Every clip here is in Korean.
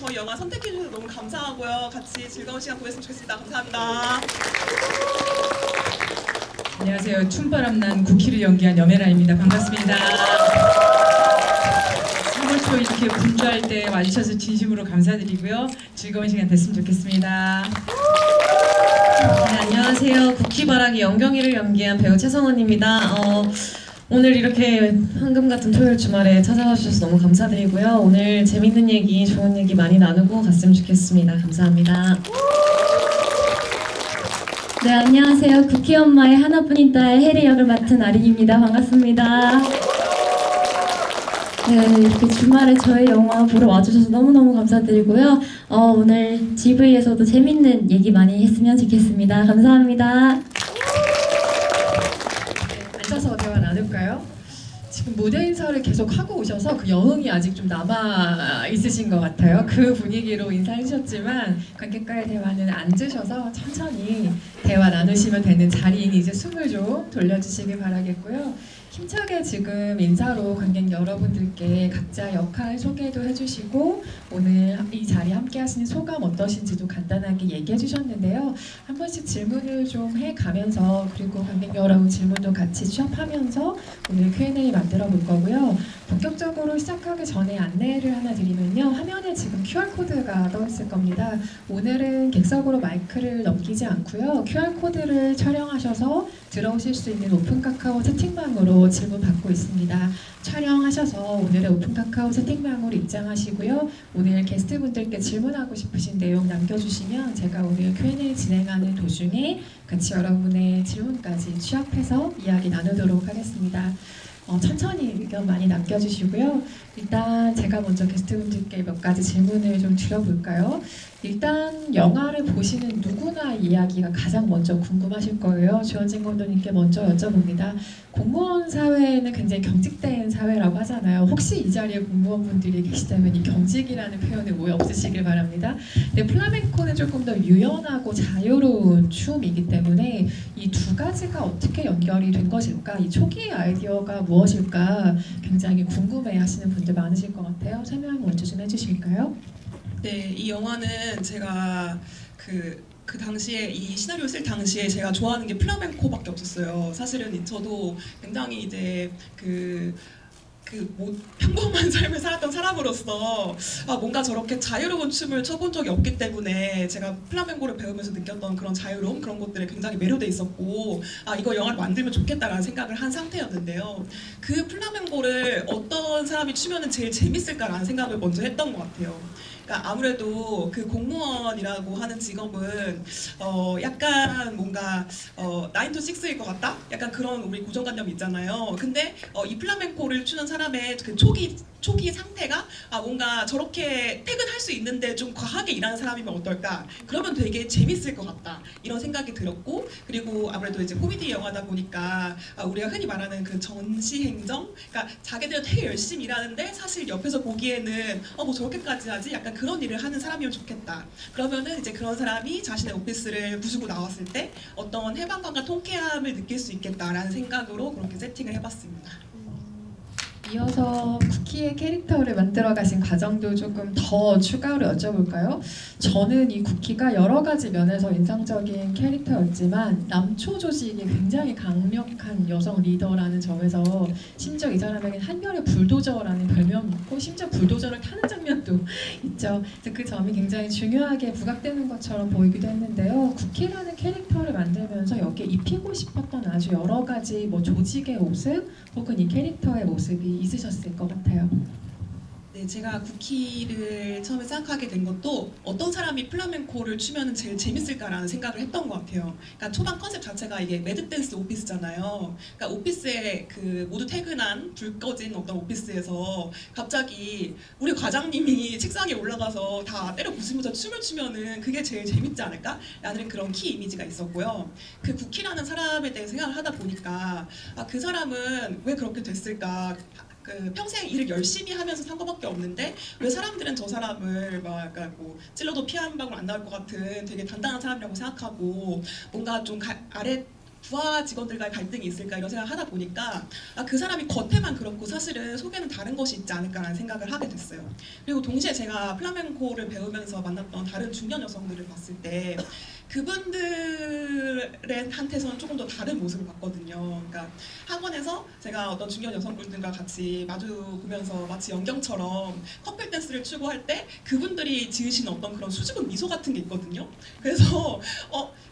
저희 영화 선택해 주셔서 너무 감사하고요. 같이 즐거운 시간 보냈으면 좋겠습니다. 감사합니다. 안녕하세요. 춤바람난 쿠키를 연기한 염혜라입니다. 반갑습니다. 3월 초 이렇게 분주할 때 와주셔서 진심으로 감사드리고요. 즐거운 시간 됐으면 좋겠습니다. 네, 안녕하세요. 쿠키바라기 영경이를 연기한 배우 최성원입니다. 오늘 이렇게 황금 같은 토요일 주말에 찾아와 주셔서 너무 감사드리고요. 오늘 재밌는 얘기, 좋은 얘기 많이 나누고 갔으면 좋겠습니다. 감사합니다. 네, 안녕하세요. 쿠키 엄마의 하나뿐인 딸 해리 역을 맡은 아린입니다. 반갑습니다. 네, 이렇게 주말에 저희 영화 보러 와주셔서 너무너무 감사드리고요. 오늘 GV에서도 재밌는 얘기 많이 했으면 좋겠습니다. 감사합니다. 앉아서 대화 나눌까요? 지금 무대 인사를 계속 하고 오셔서 그 여흥이 아직 좀 남아 있으신 것 같아요. 그 분위기로 인사해 주셨지만 관객과의 대화는 앉으셔서 천천히 대화 나누시면 되는 자리인 이제 숨을 좀 돌려주시길 바라겠고요. 힘차게 지금 인사로 관객 여러분들께 각자 역할 소개도 해주시고 오늘 이 자리에 함께 하시는 소감 어떠신지도 간단하게 얘기해 주셨는데요. 한 번씩 질문을 좀 해가면서 그리고 관객 여러분 질문도 같이 취합하면서 오늘 Q&A 만들어 볼 거고요. 본격적으로 시작하기 전에 안내를 하나 드리면요. 화면에 지금 QR코드가 떠 있을 겁니다. 오늘은 객석으로 마이크를 넘기지 않고요. QR코드를 촬영하셔서 들어오실 수 있는 오픈카카오 채팅방으로 질문 받고 있습니다. 촬영하셔서 오늘의 오픈카카오 채팅방으로 입장하시고요. 오늘 게스트분들께 질문하고 싶으신 내용 남겨주시면 제가 오늘 Q&A 진행하는 도중에 같이 여러분의 질문까지 취합해서 이야기 나누도록 하겠습니다. 천천히 의견 많이 남겨주시고요. 일단 제가 먼저 게스트분들께 몇 가지 질문을 좀 드려볼까요? 일단 영화를 보시는 누구나 이야기가 가장 먼저 궁금하실 거예요. 주현진 감독님께 먼저 여쭤봅니다. 공무원 사회는 굉장히 경직된 사회라고 하잖아요. 혹시 이 자리에 공무원분들이 계시다면 이 경직이라는 표현에 오해 없으시길 바랍니다. 근데 플라멩코는 조금 더 유연하고 자유로운 춤이기 때문에 이 두 가지가 어떻게 연결이 된 것일까? 이 초기의 아이디어가 무엇일까? 굉장히 궁금해하시는 분들 많으실 것 같아요. 설명 먼저 좀 해주실까요? 네, 이 영화는 제가 그 당시에 이 시나리오 쓸 당시에 제가 좋아하는 게 플라멩코밖에 없었어요. 사실은 저도 굉장히 이제 뭐 평범한 삶을 살았던 사람으로서 뭔가 저렇게 자유로운 춤을 춰본 적이 없기 때문에 제가 플라멩코를 배우면서 느꼈던 그런 자유로움 그런 것들에 굉장히 매료돼 있었고 이거 영화를 만들면 좋겠다라는 생각을 한 상태였는데요. 그 플라멩코를 어떤 사람이 추면은 제일 재밌을까라는 생각을 먼저 했던 것 같아요. 그러니까 아무래도 그 공무원이라고 하는 직업은 약간 뭔가 9 to 6일 것 같다? 약간 그런 우리 고정관념이 있잖아요. 근데 이 플라멩코를 추는 사람의 그 초기 상태가 뭔가 저렇게 퇴근할 수 있는데 좀 과하게 일하는 사람이면 어떨까? 그러면 되게 재밌을 것 같다. 이런 생각이 들었고 그리고 아무래도 이제 코미디 영화다 보니까 우리가 흔히 말하는 그 전시행정? 그러니까 자기들은 되게 열심히 일하는데 사실 옆에서 보기에는 뭐 저렇게까지 하지? 약간 그런 일을 하는 사람이면 좋겠다. 그러면은 이제 그런 사람이 자신의 오피스를 부수고 나왔을 때 어떤 해방감과 통쾌함을 느낄 수 있겠다라는 생각으로 그렇게 세팅을 해봤습니다. 이어서 쿠키의 캐릭터를 만들어 가신 과정도 조금 더 추가로 여쭤볼까요? 저는 이 쿠키가 여러 가지 면에서 인상적인 캐릭터였지만 남초 조직이 굉장히 강력한 여성 리더라는 점에서 심지어 이 사람에게 한결의 불도저라는 별명이 있고 심지어 불도저를 타는 장면도 있죠. 그래서 그 점이 굉장히 중요하게 부각되는 것처럼 보이기도 했는데요. 쿠키라는 캐릭터를 만들면서 여기에 입히고 싶었던 아주 여러 가지 뭐 조직의 모습 혹은 이 캐릭터의 모습이 있으셨을 것 같아요. 네, 제가 쿠키를 처음에 생각하게 된 것도 어떤 사람이 플라멩코를 추면 제일 재밌을까라는 생각을 했던 것 같아요. 그러니까 초반 컨셉 자체가 이게 매드댄스 오피스잖아요. 그러니까 오피스에 그 모두 퇴근한 불 꺼진 어떤 오피스에서 갑자기 우리 과장님이 책상에 올라가서 다 때려 부수면서 춤을 추면은 그게 제일 재밌지 않을까? 라는 그런 키 이미지가 있었고요. 그 쿠키라는 사람에 대해 생각을 하다 보니까 그 사람은 왜 그렇게 됐을까? 평생 일을 열심히 하면서 산 것밖에 없는데 왜 사람들은 저 사람을 막 약간 뭐 찔러도 피 한 방울 안 나올 것 같은 되게 단단한 사람이라고 생각하고 뭔가 좀 아래 부하 직원들과의 갈등이 있을까 이런 생각을 하다 보니까 그 사람이 겉에만 그렇고 사실은 속에는 다른 것이 있지 않을까라는 생각을 하게 됐어요. 그리고 동시에 제가 플라멩코를 배우면서 만났던 다른 중년 여성들을 봤을 때 그분들한테서는 조금 더 다른 모습을 봤거든요. 그러니까 학원에서 제가 어떤 중년 여성분들과 같이 마주 보면서 마치 연경처럼 커플 댄스를 추구할 때 그분들이 지으신 어떤 그런 수줍은 미소 같은 게 있거든요. 그래서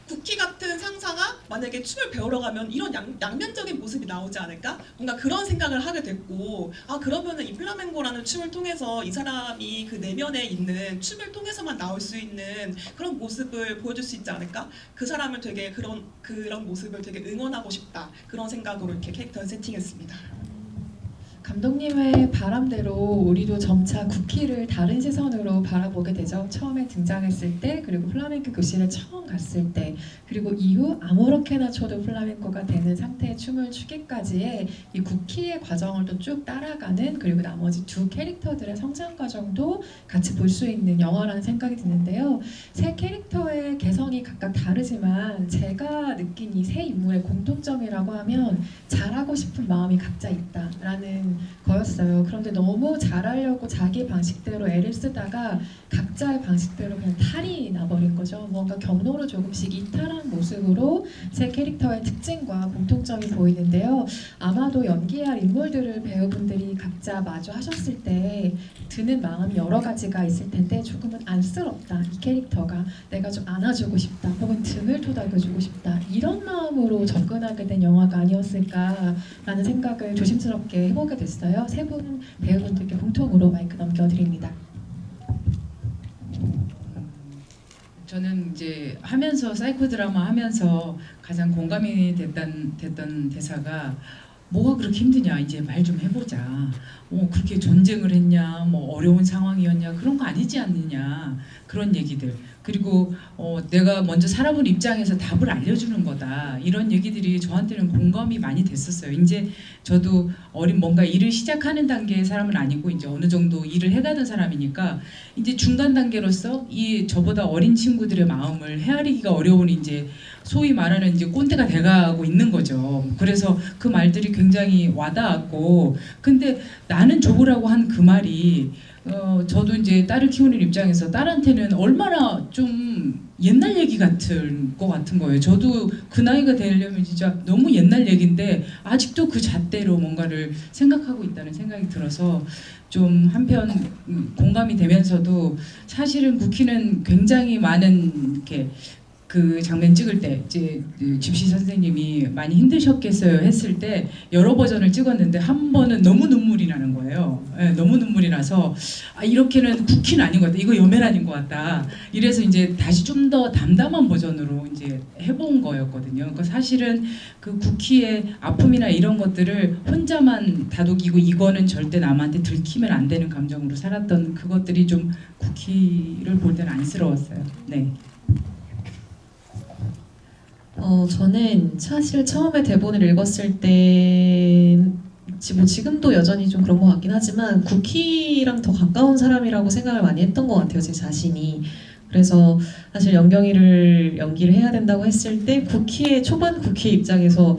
쿠키 같은 상사가 만약에 춤을 배우러 가면 이런 양면적인 모습이 나오지 않을까? 뭔가 그런 생각을 하게 됐고 그러면은 이 플라멩코라는 춤을 통해서 이 사람이 그 내면에 있는 춤을 통해서만 나올 수 있는 그런 모습을 보여줄 수 있지 않을까? 그 사람을 되게 그런 모습을 되게 응원하고 싶다 그런 생각으로 이렇게 캐릭터를 세팅했습니다. 감독님의 바람대로 우리도 점차 쿠키를 다른 시선으로 바라보게 되죠. 처음에 등장했을 때, 그리고 플라멩코 교실에 처음 갔을 때, 그리고 이후 아무렇게나 춰도 플라멩코가 되는 상태의 춤을 추기까지의 이 쿠키의 과정을 또 쭉 따라가는, 그리고 나머지 두 캐릭터들의 성장 과정도 같이 볼 수 있는 영화라는 생각이 드는데요. 세 캐릭터의 개성이 각각 다르지만 제가 느낀 이 세 인물의 공통점이라고 하면 잘하고 싶은 마음이 각자 있다라는 거였어요. 그런데 너무 잘하려고 자기 방식대로 애를 쓰다가 각자의 방식대로 그냥 탈이 나버린 거죠. 뭔가 경로로 조금씩 이탈한 모습으로 세 캐릭터의 특징과 공통점이 보이는데요. 아마도 연기할 인물들을 배우분들이 각자 마주하셨을 때 드는 마음이 여러 가지가 있을 텐데 조금은 안쓰럽다. 이 캐릭터가 내가 좀 안아주고 싶다. 혹은 등을 토닥여주고 싶다. 이런 마음으로 접근하게 된 영화가 아니었을까라는 생각을 조심스럽게 해보게 됐어요. 세 분 배우분들께 공통으로 마이크 넘겨드립니다. 저는 이제 하면서 사이코 드라마 하면서 가장 공감이 됐던 대사가 뭐가 그렇게 힘드냐 이제 말 좀 해보자. 그렇게 전쟁을 했냐 뭐 어려운 상황이었냐 그런 거 아니지 않느냐 그런 얘기들. 그리고 내가 먼저 살아본 입장에서 답을 알려주는 거다 이런 얘기들이 저한테는 공감이 많이 됐었어요. 이제 저도 뭔가 일을 시작하는 단계의 사람은 아니고 이제 어느 정도 일을 해가던 사람이니까 이제 중간 단계로서 이 저보다 어린 친구들의 마음을 헤아리기가 어려운 이제 소위 말하는 이제 꼰대가 돼가고 있는 거죠. 그래서 그 말들이 굉장히 와닿았고, 근데 나는 좁으라고 한 그 말이 저도 이제 딸을 키우는 입장에서 딸한테는 얼마나 좀 옛날 얘기 같은 거예요. 저도 그 나이가 되려면 진짜 너무 옛날 얘기인데 아직도 그 잣대로 뭔가를 생각하고 있다는 생각이 들어서 좀 한편 공감이 되면서도 사실은 쿠키는 굉장히 많은 이렇게 그 장면 찍을 때 이제 집시 선생님이 많이 힘드셨겠어요 했을 때 여러 버전을 찍었는데 한 번은 너무 눈물이 나는 거예요. 너무 눈물이 나서 이렇게는 쿠키는 아닌 것 같다. 이거 여메란인 것 같다. 이래서 이제 다시 좀 더 담담한 버전으로 이제 해본 거였거든요. 그러니까 사실은 그 쿠키의 아픔이나 이런 것들을 혼자만 다독이고 이거는 절대 남한테 들키면 안 되는 감정으로 살았던 그것들이 좀 쿠키를 볼 때는 안쓰러웠어요. 네. 저는 사실 처음에 대본을 읽었을 때 뭐 지금도 여전히 좀 그런 것 같긴 하지만 쿠키랑 더 가까운 사람이라고 생각을 많이 했던 것 같아요, 제 자신이. 그래서 사실 연경이를 연기를 해야 된다고 했을 때 초반 쿠키의 입장에서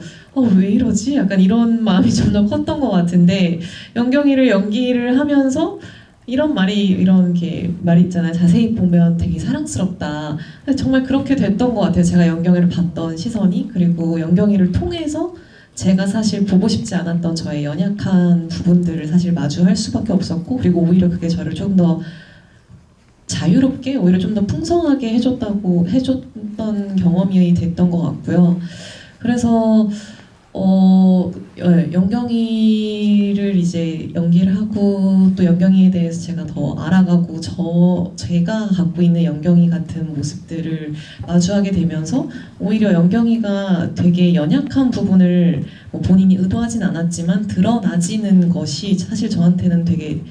왜 이러지? 약간 이런 마음이 좀 더 컸던 것 같은데 연경이를 연기를 하면서 이런 게 말이 있잖아요. 자세히 보면 되게 사랑스럽다. 정말 그렇게 됐던 것 같아요. 제가 연경이를 봤던 시선이. 그리고 연경이를 통해서 제가 사실 보고 싶지 않았던 저의 연약한 부분들을 사실 마주할 수밖에 없었고, 그리고 오히려 그게 저를 좀 더 자유롭게, 오히려 좀 더 풍성하게 해줬던 경험이 됐던 것 같고요. 그래서 연경이를 이제 연기를 하고 또 연경이에 대해서 제가 더 알아가고 제가 갖고 있는 연경이 같은 모습들을 마주하게 되면서 오히려 연경이가 되게 연약한 부분을 본인이 의도하진 않았지만 드러나지는 것이 사실 저한테는 되게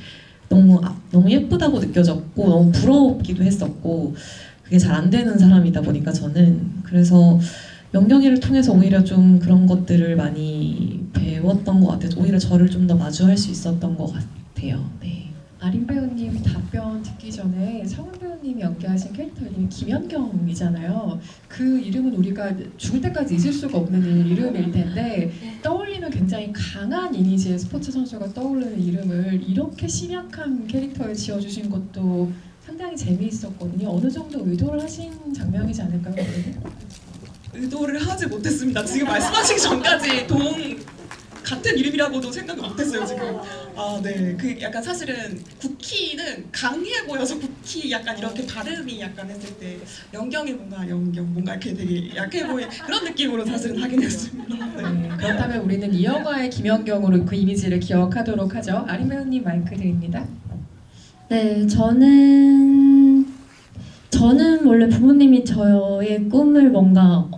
너무 예쁘다고 느껴졌고 너무 부럽기도 했었고, 그게 잘 안 되는 사람이다 보니까 저는. 그래서 연경이를 통해서 오히려 좀 그런 것들을 많이 배웠던 것 같아요. 오히려 저를 좀 더 마주할 수 있었던 것 같아요. 네. 아린 배우님 답변 듣기 전에 성은 배우님이 연기하신 캐릭터 이름이 김연경이잖아요. 그 이름은 우리가 죽을 때까지 잊을 수가 없는 이름일 텐데 떠올리면 굉장히 강한 이미지의 스포츠 선수가 떠오르는 이름을 이렇게 심약한 캐릭터에 지어주신 것도 상당히 재미있었거든요. 어느 정도 의도를 하신 장면이지 않을까요? 의도를 하지 못했습니다. 지금 말씀하시기 전까지 같은 이름이라고도 생각을 못했어요 지금. 아 네, 그 약간 사실은 쿠키는 강해 보여서 쿠키 약간 이렇게 발음이 약간 했을 때 연경이 뭔가 이렇게 되게 약해 보이는 그런 느낌으로 사실은 하긴 했습니다. 네. 네, 그렇다면 우리는 이 영화의 김연경으로 그 이미지를 기억하도록 하죠. 아린 배우님 마이크 드립니다. 네, 저는 원래 부모님이 저의 꿈을 뭔가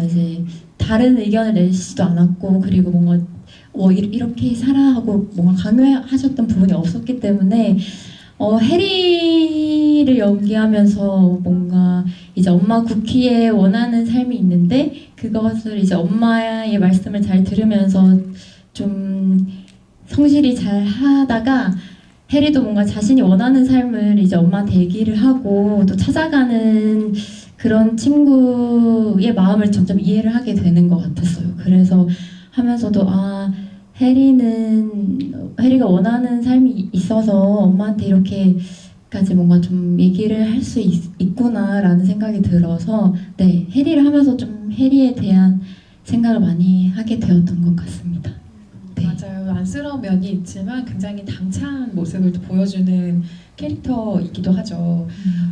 이제 다른 의견을 내시지도 않았고, 그리고 뭔가 이렇게 살아 하고 뭔가 강요하셨던 부분이 없었기 때문에 해리를 연기하면서 뭔가 이제 엄마 쿠키의 원하는 삶이 있는데, 그것을 이제 엄마의 말씀을 잘 들으면서 좀 성실히 잘 하다가 해리도 뭔가 자신이 원하는 삶을 이제 엄마한테 얘기를 하고 또 찾아가는 그런 친구의 마음을 점점 이해를 하게 되는 것 같았어요. 그래서 하면서도 해리가 원하는 삶이 있어서 엄마한테 이렇게까지 뭔가 좀 얘기를 할 수 있구나라는 생각이 들어서, 네, 해리를 하면서 좀 해리에 대한 생각을 많이 하게 되었던 것 같습니다. 네. 맞아요. 안쓰러운 면이 있지만 굉장히 당찬 모습을 또 보여주는 캐릭터이기도 하죠.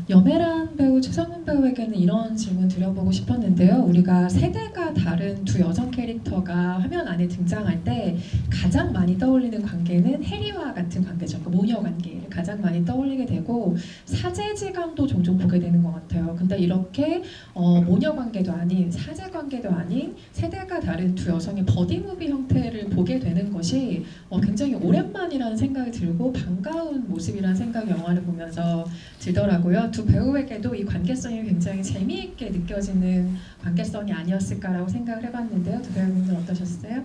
여메란 배우, 최성은 배우에게는 이런 질문 드려보고 싶었는데요. 우리가 세대가 다른 두 여성 캐릭터가 화면 안에 등장할 때 가장 많이 떠올리는 관계는 해리와 같은 관계죠. 그 모녀 관계를 가장 많이 떠올리게 되고 사제지간도 종종 보게 되는 것 같아요. 근데 이렇게 모녀 관계도 아닌 사제 관계도 아닌 세대가 다른 두 여성의 버디무비 형태를 보게 되는 것이 굉장히 오랜만이라는 생각이 들고 반가운 모습이라는 생각이 영화를 보면서 들더라고요. 두 배우에게도 이 관계성이 굉장히 재미있게 느껴지는 관계성이 아니었을까라고 생각을 해봤는데요. 두 배우분들 어떠셨어요?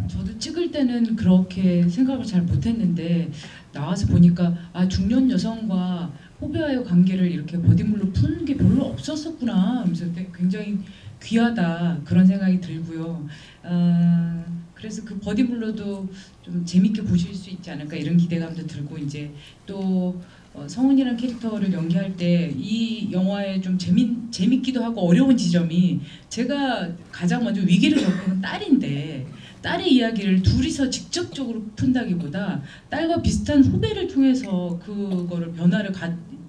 저도 찍을 때는 그렇게 생각을 잘 못했는데 나와서 보니까 중년 여성과 후배와의 관계를 이렇게 버디물로 푸는 게 별로 없었었구나 하면서 굉장히 귀하다 그런 생각이 들고요. 그래서 그 버디물로도 좀 재밌게 보실 수 있지 않을까 이런 기대감도 들고, 이제 또 성은이라는 캐릭터를 연기할 때 이 영화의 좀 재밌기도 하고 어려운 지점이, 제가 가장 먼저 위기를 겪은 건 딸인데 딸의 이야기를 둘이서 직접적으로 푼다기보다 딸과 비슷한 후배를 통해서 그거를 변화를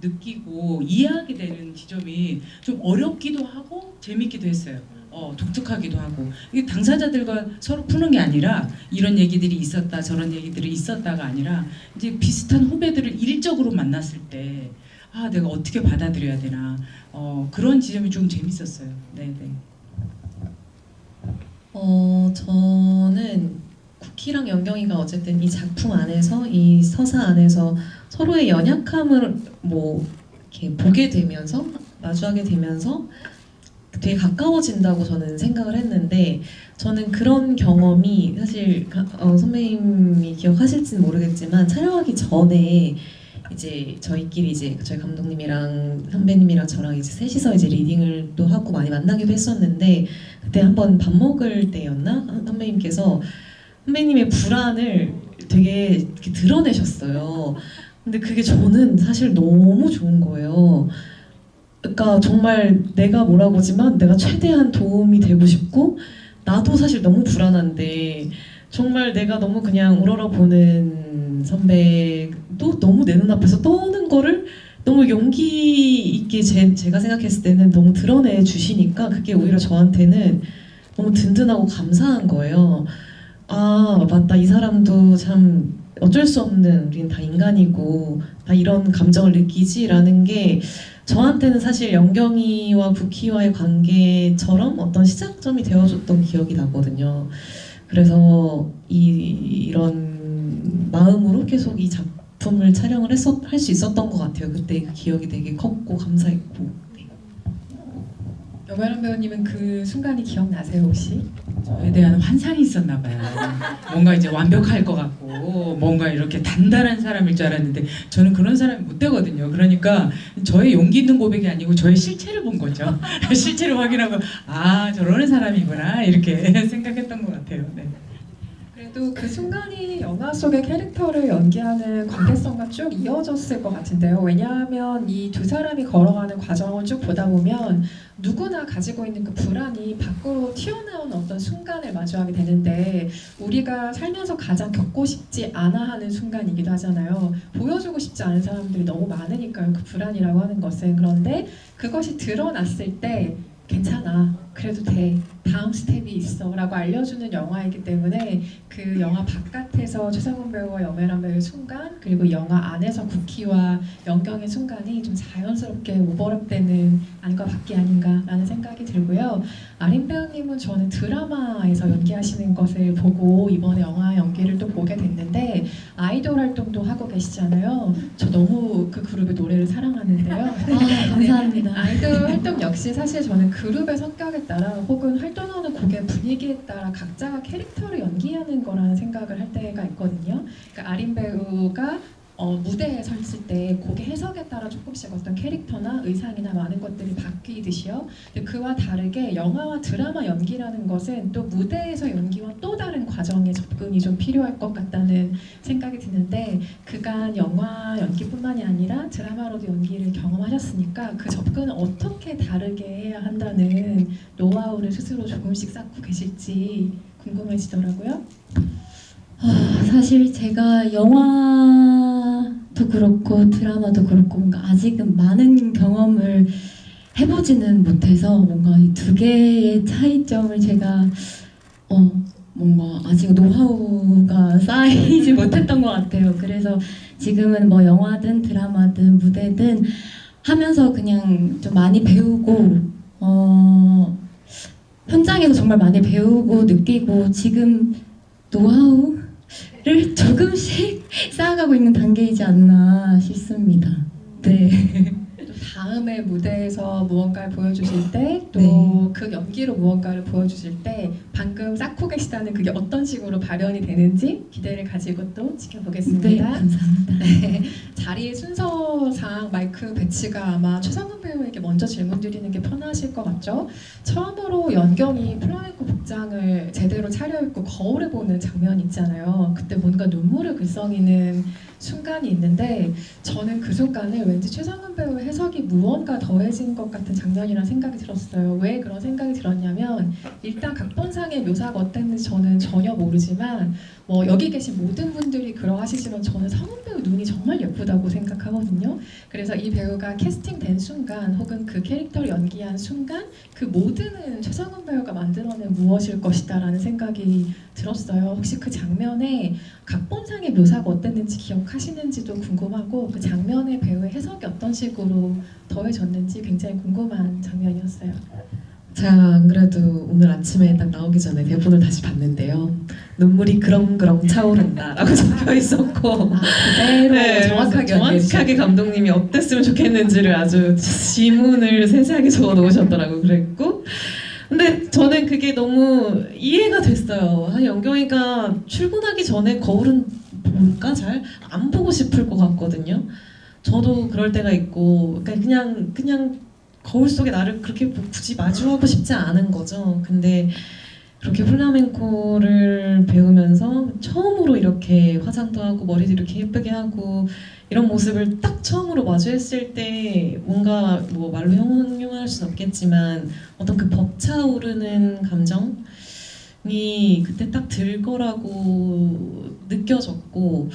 느끼고 이해하게 되는 지점이 좀 어렵기도 하고 재밌기도 했어요. 독특하기도 하고, 이게 당사자들과 서로 푸는 게 아니라 이런 얘기들이 있었다 저런 얘기들이 있었다가 아니라 이제 비슷한 후배들을 일적으로 만났을 때 내가 어떻게 받아들여야 되나, 그런 지점이 좀 재밌었어요. 네네. 저는 쿠키랑 연경이가 어쨌든 이 작품 안에서, 이 서사 안에서 서로의 연약함을 이렇게 보게 되면서, 마주하게 되면서 되게 가까워진다고 저는 생각을 했는데, 저는 그런 경험이 사실 선배님이 기억하실지는 모르겠지만 촬영하기 전에 이제 저희끼리 이제 저희 감독님이랑 선배님이랑 저랑 이제 셋이서 이제 리딩을 또 하고 많이 만나기도 했었는데, 그때 한번 밥 먹을 때였나 선배님의 불안을 되게 이렇게 드러내셨어요. 근데 그게 저는 사실 너무 좋은 거예요. 그러니까 정말 내가 뭐라고지만 내가 최대한 도움이 되고 싶고, 나도 사실 너무 불안한데 정말 내가 너무 그냥 우러러보는 선배도 너무 내 눈앞에서 떠오는 거를 너무 용기 있게 제가 생각했을 때는 너무 드러내 주시니까 그게 오히려 저한테는 너무 든든하고 감사한 거예요. 맞다, 이 사람도 참 어쩔 수 없는, 우린 다 인간이고 다 이런 감정을 느끼지라는 게 저한테는 사실 연경이와 쿠키와의 관계처럼 어떤 시작점이 되어줬던 기억이 나거든요. 그래서 이런 마음으로 계속 이 작품을 촬영을 할 수 있었던 것 같아요. 그때 그 기억이 되게 컸고 감사했고. 네. 여메란 배우님은 그 순간이 기억나세요 혹시? 저에 대한 환상이 있었나 봐요. 뭔가 이제 완벽할 것 같고 뭔가 이렇게 단단한 사람일 줄 알았는데 저는 그런 사람이 못 되거든요. 그러니까 저의 용기 있는 고백이 아니고 저의 실체를 본 거죠. 실체를 확인하고 아 저러는 사람이구나 이렇게 생각했던 것 같아요. 네. 그래도 그 순간이 영화 속의 캐릭터를 연기하는 관계성과 쭉 이어졌을 것 같은데요. 왜냐하면 이 두 사람이 걸어가는 과정을 쭉 보다 보면 누구나 가지고 있는 그 불안이 밖으로 튀어나온 어떤 순간을 마주하게 되는데 우리가 살면서 가장 겪고 싶지 않아 하는 순간이기도 하잖아요. 보여주고 싶지 않은 사람들이 너무 많으니까요. 그 불안이라고 하는 것은. 그런데 그것이 드러났을 때 괜찮아. 그래도 돼. 다음 스텝이 있어. 라고 알려주는 영화이기 때문에 그 영화 바깥에서 최상훈 배우와 염혜란 배우의 순간 그리고 영화 안에서 국희와 연경의 순간이 좀 자연스럽게 오버랩되는 안과 밖이 아닌가라는 생각이 들고요. 아린 배우님은 저는 드라마에서 연기하시는 것을 보고 이번에 영화 연기를 또 보게 됐는데 아이돌 활동도 하고 계시잖아요. 저 너무 그 그룹의 노래를 사랑하는데요. 아, 감사합니다. 아이돌 활동 역시 사실 저는 그룹의 성격에 따라 혹은 활동하는 곡의 분위기에 따라 각자가 캐릭터를 연기하는 거라는 생각을 할 때가 있거든요. 그러니까 아린 배우가 무대에 섰을 때 곡의 해석에 따라 조금씩 어떤 캐릭터나 의상이나 많은 것들이 바뀌듯이요. 근데 그와 다르게 영화와 드라마 연기라는 것은 또 무대에서 연기와 또 다른 과정의 접근이 좀 필요할 것 같다는 생각이 드는데 그간 영화 연기뿐만이 아니라 드라마로도 연기를 경험하셨으니까 그 접근을 어떻게 다르게 해야 한다는 노하우를 스스로 조금씩 쌓고 계실지 궁금해지더라고요. 사실 제가 영화도 그렇고 드라마도 그렇고 뭔가 아직은 많은 경험을 해보지는 못해서 뭔가 이 두 개의 차이점을 제가 뭔가 아직 노하우가 쌓이지 못했던 것 같아요. 그래서 지금은 뭐 영화든 드라마든 무대든 하면서 그냥 좀 많이 배우고 현장에서 정말 많이 배우고 느끼고 지금 노하우를 조금씩 쌓아가고 있는 단계이지 않나 싶습니다. 네. 또 다음에 무대에서 무언가를 보여주실 때 또 네. 그 연기로 무언가를 보여주실 때 방금 쌓고 계시다는 그게 어떤 식으로 발현이 되는지 기대를 가지고 또 네, 지켜보겠습니다. 감사합니다. 네, 자리 순서상 마이크 배치가 아마 최상훈 배우에게 먼저 질문 드리는 게 편하실 것 같죠? 처음으로 연경이 플라멩코 복장을 제대로 차려입고 거울을 보는 장면이 있잖아요. 그때 뭔가 눈물을 글썽이는 순간이 있는데 저는 그 순간을 왠지 최상훈 배우의 해석이 무언가 더해진 것 같은 장면이라는 생각이 들었어요. 왜 그런 생각이 들었냐면 일단 각본상의 묘사가 어땠는지 저는 전혀 모르지만 뭐 여기 계신 모든 분들이 그러하시지만 저는 상훈 배우 눈이 정말 예쁘다고 생각하거든요. 그래서 이 배우가 캐스팅된 순간 혹은 그 캐릭터를 연기한 순간 그 모든은 최상훈 배우가 만들어낸 무엇일 것이다라는 생각이 들었어요. 혹시 그 장면에 각본상의 묘사가 어땠는지 기억하시는지도 궁금하고 그 장면의 배우의 해석이 어떤 식으로 더해졌는지 굉장히 궁금한 장면이었어요. 제가 안 그래도 오늘 아침에 딱 나오기 전에 대본을 다시 봤는데요. 눈물이 그렁그렁 차오른다라고 적혀 있었고 그대로 네, 정확하게 정확하게 감독님이 어땠으면 좋겠는지를 아주 지문을 세세하게 적어 놓으셨더라고요. 그랬고 근데 저는 그게 너무 이해가 됐어요. 연경이가 출근하기 전에 거울은 볼까 잘 안 보고 싶을 것 같거든요. 저도 그럴 때가 있고 그냥 거울 속에 나를 그렇게 굳이 마주하고 싶지 않은 거죠. 근데 그렇게 플라멩코를 배우면서 처음으로 이렇게 화장도 하고 머리도 이렇게 예쁘게 하고 이런 모습을 딱 처음으로 마주했을 때 뭔가 뭐 말로 형용할 수는 없겠지만 어떤 그 벅차오르는 감정이 그때 딱 들 거라고 느껴졌고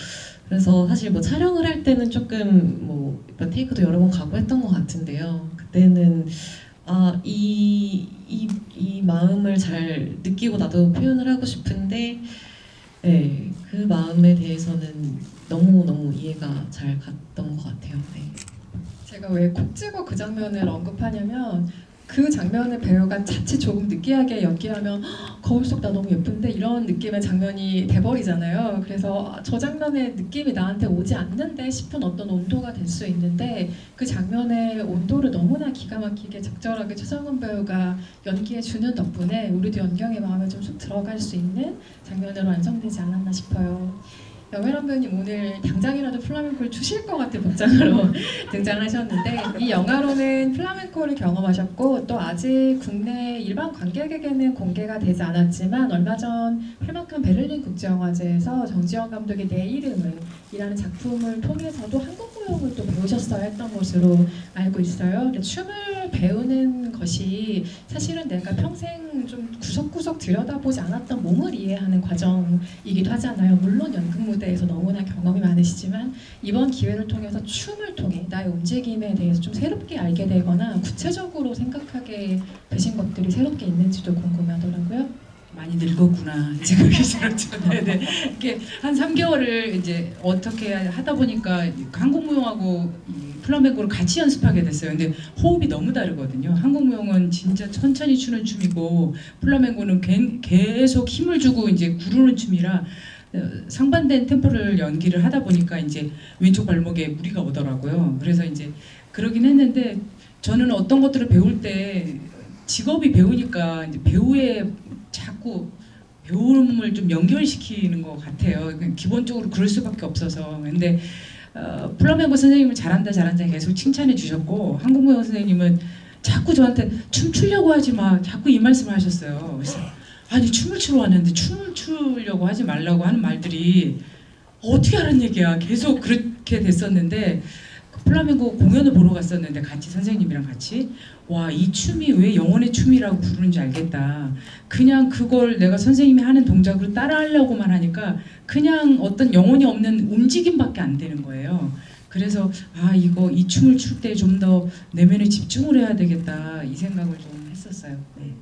그래서 사실 뭐 촬영을 할 때는 조금 뭐 테이크도 여러 번 가고 했던 것 같은데요. 그때는 이 마음을 잘 느끼고 나도 표현을 하고 싶은데 네, 그 마음에 대해서는 너무 이해가 잘 갔던 것 같아요. 네. 제가 왜 콕 집어 그 장면을 언급하냐면 그 장면을 배우가 자칫 조금 느끼하게 연기하면 거울 속 나 너무 예쁜데 이런 느낌의 장면이 돼버리잖아요. 그래서 저 장면의 느낌이 나한테 오지 않는데 싶은 어떤 온도가 될 수 있는데 그 장면의 온도를 너무나 기가 막히게 적절하게 최성원 배우가 연기해 주는 덕분에 우리도 연경의 마음에 좀 쑥 들어갈 수 있는 장면으로 완성되지 않았나 싶어요. 영애란 배우님 오늘 당장이라도 플라멩코를 추실 것 같은 복장으로 등장하셨는데 이 영화로는 플라멩코를 경험하셨고 또 아직 국내 일반 관객에게는 공개가 되지 않았지만 얼마 전 폐막한 베를린 국제영화제에서 정지영 감독의 내 이름을 이라는 작품을 통해서도 한국 무용을 또 배우셨어야 했던 것으로 알고 있어요. 근데 춤을 배우는 것이 사실은 내가 평생 좀 구석구석 들여다보지 않았던 몸을 이해하는 과정이기도 하잖아요. 물론 연극 무대에서 너무나 경험이 많으시지만 이번 기회를 통해서 춤을 통해 나의 움직임에 대해서 좀 새롭게 알게 되거나 구체적으로 생각하게 되신 것들이 새롭게 있는지도 궁금하더라고요. 많이 늙었구나 생각이 들었죠. 네네. 이게 한 3개월을 이제 어떻게 하다 보니까 한국 무용하고 이 플라멩코를 같이 연습하게 됐어요. 근데 호흡이 너무 다르거든요. 한국 무용은 진짜 천천히 추는 춤이고 플라멩코는 계속 힘을 주고 이제 구르는 춤이라 상반된 템포를 연기를 하다 보니까 이제 왼쪽 발목에 무리가 오더라고요. 그래서 이제 그러긴 했는데 저는 어떤 것들을 배울 때 직업이 배우니까 이제 배우의 자꾸 배움을 좀 연결시키는 것 같아요. 기본적으로 그럴 수밖에 없어서. 근데 플라멩코 선생님은 잘한다 계속 칭찬해 주셨고 한국 무용 선생님은 자꾸 저한테 춤추려고 하지 마 자꾸 이 말씀을 하셨어요. 그래서 아니 춤을 추러 왔는데 춤을 추려고 하지 말라고 하는 말들이 어떻게 하는 얘기야. 계속 그렇게 됐었는데 플라멩코 공연을 보러 갔었는데 같이 선생님이랑 같이 와 이 춤이 왜 영혼의 춤이라고 부르는지 알겠다. 그냥 그걸 내가 선생님이 하는 동작으로 따라하려고만 하니까 그냥 어떤 영혼이 없는 움직임밖에 안 되는 거예요. 그래서 아 이거 이 춤을 출 때 좀 더 내면에 집중을 해야 되겠다 이 생각을 좀 했었어요. 네.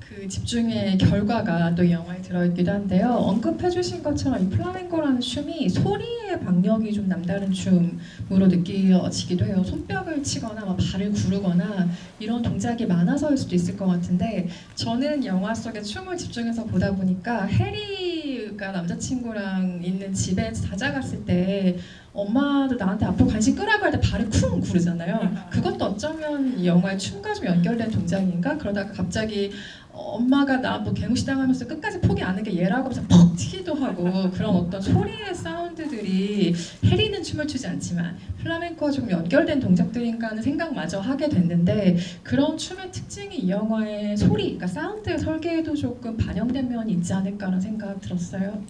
그 집중의 결과가 또 이 영화에 들어있기도 한데요. 언급해주신 것처럼 이 플라멩코라는 춤이 소리의 박력이 좀 남다른 춤으로 느껴지기도 해요. 손뼉을 치거나 막 발을 구르거나 이런 동작이 많아서일 수도 있을 것 같은데 저는 영화 속에 춤을 집중해서 보다 보니까 해리가 남자친구랑 있는 집에 찾아갔을 때 엄마도 나한테 앞으로 관심 끄라고 할 때 발을 쿵 구르잖아요. 그것도 어쩌면 이 영화의 춤과 좀 연결된 동작인가? 그러다가 갑자기 엄마가 나 뭐 개무시 당하면서 끝까지 포기 안 한 게 얘라고 하면서 퍽 튀기도 하고 그런 어떤 소리의 사운드들이 해리는 춤을 추지 않지만 플라멩코와 조금 연결된 동작들인가 하는 생각마저 하게 됐는데 그런 춤의 특징이 이 영화의 소리, 그러니까 사운드의 설계에도 조금 반영된 면이 있지 않을까라는 생각 들었어요.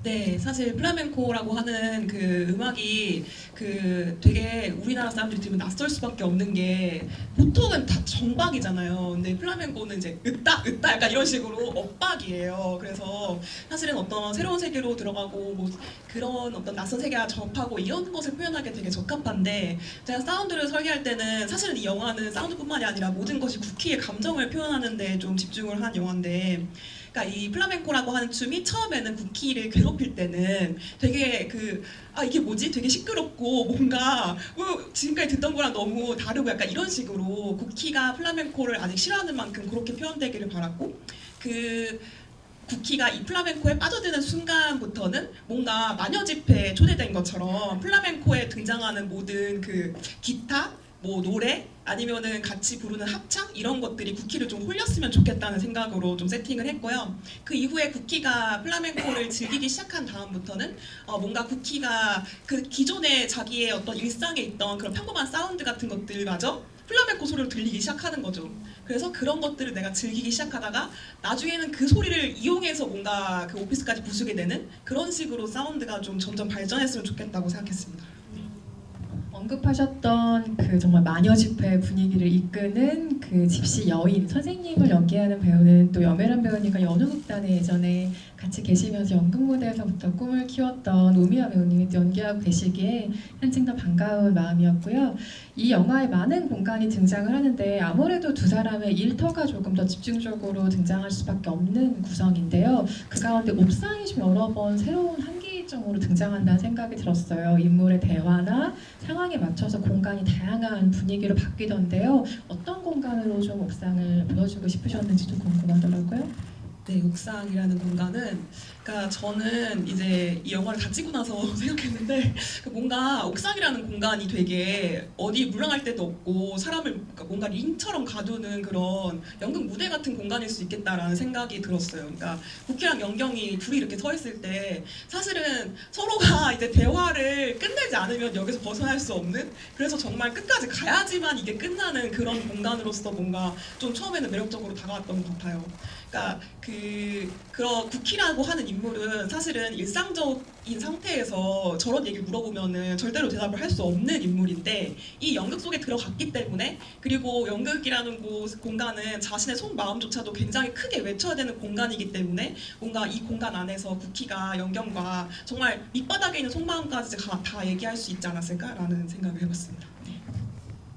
네, 사실 플라멩코라고 하는 그 음악이 그 되게 우리나라 사람들이 들으면 낯설 수밖에 없는 게 보통은 다 정박이잖아요. 근데 플라멩코는 이제 으따 약간 이런 식으로 엇박이에요. 그래서 사실은 어떤 새로운 세계로 들어가고 뭐 그런 어떤 낯선 세계와 접하고 이런 것을 표현하기 되게 적합한데 제가 사운드를 설계할 때는 사실은 이 영화는 사운드뿐만이 아니라 모든 것이 쿠키의 감정을 표현하는 데 좀 집중을 한 영화인데 그러니까 이 플라멩코라고 하는 춤이 처음에는 쿠키를 괴롭힐 때는 되게 이게 뭐지? 되게 시끄럽고 뭔가 지금까지 듣던 거랑 너무 다르고 약간 이런 식으로 쿠키가 플라멩코를 아직 싫어하는 만큼 그렇게 표현되기를 바랐고 쿠키가 이 플라멩코에 빠져드는 순간부터는 뭔가 마녀 집회에 초대된 것처럼 플라멩코에 등장하는 모든 그 기타 뭐 노래 아니면은 같이 부르는 합창 이런 것들이 쿠키를 좀 홀렸으면 좋겠다는 생각으로 좀 세팅을 했고요. 그 이후에 쿠키가 플라멩코를 즐기기 시작한 다음부터는 뭔가 쿠키가 그 기존에 자기의 어떤 일상에 있던 그런 평범한 사운드 같은 것들마저 플라멩코 소리로 들리기 시작하는 거죠. 그래서 그런 것들을 내가 즐기기 시작하다가 나중에는 그 소리를 이용해서 뭔가 그 오피스까지 부수게 되는 그런 식으로 사운드가 좀 점점 발전했으면 좋겠다고 생각했습니다. 언급하셨던 그 정말 마녀 집회 분위기를 이끄는 그 집시 여인 선생님을 연기하는 배우는 또 염혜란 배우님과 연우극단에 예전에 같이 계시면서 연극 무대에서부터 꿈을 키웠던 우미아 배우님이 또 연기하고 계시기에 한층 더 반가운 마음이었고요. 이 영화에 많은 공간이 등장을 하는데 아무래도 두 사람의 일터가 조금 더 집중적으로 등장할 수밖에 없는 구성인데요. 그 가운데 옥상이 좀 여러 번 새로운 한기 필연적으로 등장한다는 생각이 들었어요. 인물의 대화나 상황에 맞춰서 공간이 다양한 분위기로 바뀌던데요. 어떤 공간으로 좀 옥상을 보여주고 싶으셨는지도 궁금하더라고요. 네, 옥상이라는 공간은, 그러니까 저는 이제 이 영화를 다 찍고 나서 생각했는데, 뭔가 옥상이라는 공간이 되게 어디 물러날 데도 없고 사람을 그러니까 뭔가 링처럼 가두는 그런 연극 무대 같은 공간일 수 있겠다라는 생각이 들었어요. 그러니까 국희랑 연경이 둘이 이렇게 서 있을 때 사실은 서로가 이제 대화를 끝내지 않으면 여기서 벗어날 수 없는, 그래서 정말 끝까지 가야지만 이게 끝나는 그런 공간으로서 뭔가 좀 처음에는 매력적으로 다가왔던 것 같아요. 그러니까 그런 국희라고 하는 인물은 사실은 일상적인 상태에서 저런 얘기를 물어보면은 절대로 대답을 할 수 없는 인물인데, 이 연극 속에 들어갔기 때문에, 그리고 연극이라는 공간은 자신의 속마음조차도 굉장히 크게 외쳐야 되는 공간이기 때문에 뭔가 이 공간 안에서 국희가 연경과 정말 밑바닥에 있는 속마음까지 다 얘기할 수 있지 않았을까라는 생각을 해봤습니다.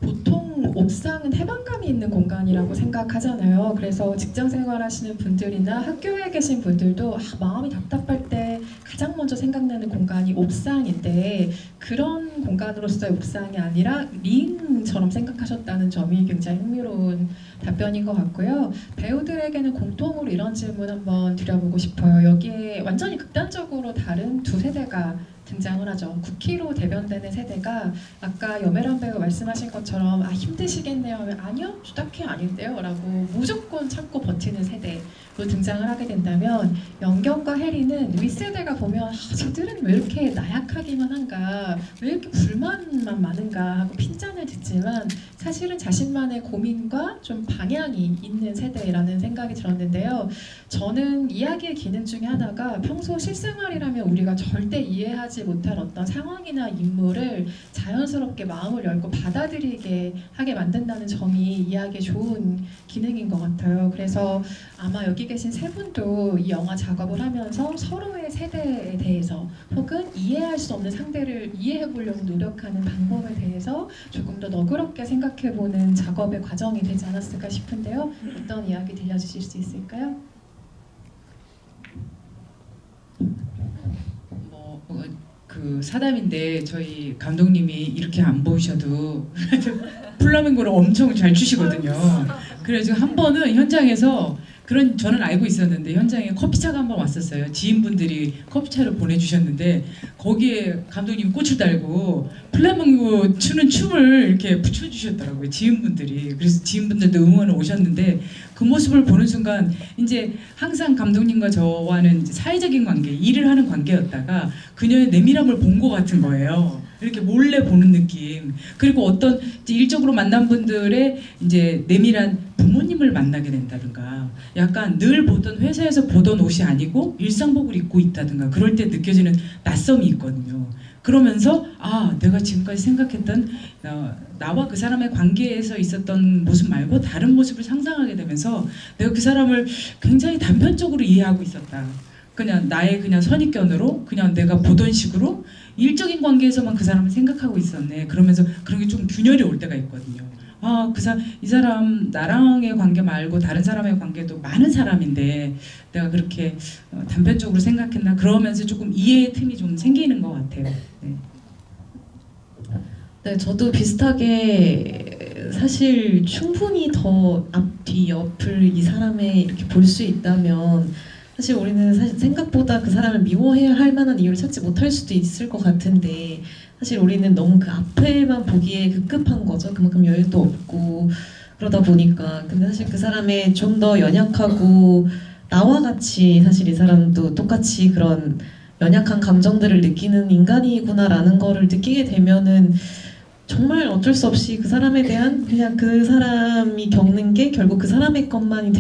보통 옥상은 해방감이 있는 공간이라고 생각하잖아요. 그래서 직장 생활하시는 분들이나 학교에 계신 분들도 마음이 답답할 때 가장 먼저 생각나는 공간이 옥상인데, 그런 공간으로서의 옥상이 아니라 링처럼 생각하셨다는 점이 굉장히 흥미로운 답변인 것 같고요. 배우들에게는 공통으로 이런 질문 한번 드려보고 싶어요. 여기에 완전히 극단적으로 다른 두 세대가 등장을 하죠. 국희로 대변되는 세대가 아까 여메란 배우 말씀하신 것처럼 힘드시겠네요 하면 아니요 딱히 아닌데요 라고 무조건 참고 버티는 세대로 등장을 하게 된다면, 연경과 혜리는 윗세대가 보면 저들은 왜 이렇게 나약하기만 한가, 왜 이렇게 불만만 많은가 하고 핀잔을 듣지만 사실은 자신만의 고민과 좀 방향이 있는 세대라는 생각이 들었는데요. 저는 이야기의 기능 중에 하나가 평소 실생활이라면 우리가 절대 이해하지 못할 어떤 상황이나 인물을 자연스럽게 마음을 열고 받아들이게 하게 만든다는 점이 이야기의 좋은 기능인 것 같아요. 그래서 아마 여기 계신 세 분도 이 영화 작업을 하면서 서로의 세대에 대해서 혹은 이해할 수 없는 상대를 이해해 보려고 노력하는 방법에 대해서 조금 더 너그럽게 생각해보는 작업의 과정이 되지 않았을까 싶은데요. 어떤 이야기 들려주실 수 있을까요? 그 사담인데 저희 감독님이 이렇게 안 보이셔도 플라멩코를 엄청 잘 추시거든요. 그래서 한 번은 현장에서 그런 저는 알고 있었는데 현장에 커피차가 한 번 왔었어요. 지인분들이 커피차를 보내주셨는데 거기에 감독님이 꽃을 달고 플라멩코 추는 춤을 이렇게 붙여주셨더라고요. 지인분들이. 그래서 지인분들도 응원을 오셨는데 그 모습을 보는 순간 이제 항상 감독님과 저와는 이제 사회적인 관계, 일을 하는 관계였다가 그녀의 내밀함을 본 것 같은 거예요. 이렇게 몰래 보는 느낌. 그리고 어떤 이제 일적으로 만난 분들의 이제 내밀한 부모님을 만나게 된다든가, 약간 늘 보던 회사에서 보던 옷이 아니고 일상복을 입고 있다든가 그럴 때 느껴지는 낯섦이 있거든요. 그러면서 내가 지금까지 생각했던 나와 그 사람의 관계에서 있었던 모습 말고 다른 모습을 상상하게 되면서 내가 그 사람을 굉장히 단편적으로 이해하고 있었다. 그냥 나의 그냥 선입견으로 그냥 내가 보던 식으로 일적인 관계에서만 그 사람을 생각하고 있었네. 그러면서 그런 게 좀 균열이 올 때가 있거든요. 이 사람 나랑의 관계 말고 다른 사람의 관계도 많은 사람인데 내가 그렇게 단편적으로 생각했나, 그러면서 조금 이해의 틈이 좀 생기는 것 같아요. 네. 네, 저도 비슷하게 사실 충분히 더 앞, 뒤, 옆을 이 사람의 이렇게 볼 수 있다면 사실 우리는 사실 생각보다 그 사람을 미워해야 할 만한 이유를 찾지 못할 수도 있을 것 같은데, 사실 우리는 너무 그 앞에만 보기에 급급한 거죠. 그만큼 여유도 없고 그러다 보니까. 근데 사실 그 사람의 좀 더 연약하고 나와 같이 사실 이 사람도 똑같이 그런 연약한 감정들을 느끼는 인간이구나라는 거를 느끼게 되면은 정말 어쩔 수 없이 그 사람에 대한 그냥 그 사람이 겪는 게 결국 그 사람의 것만이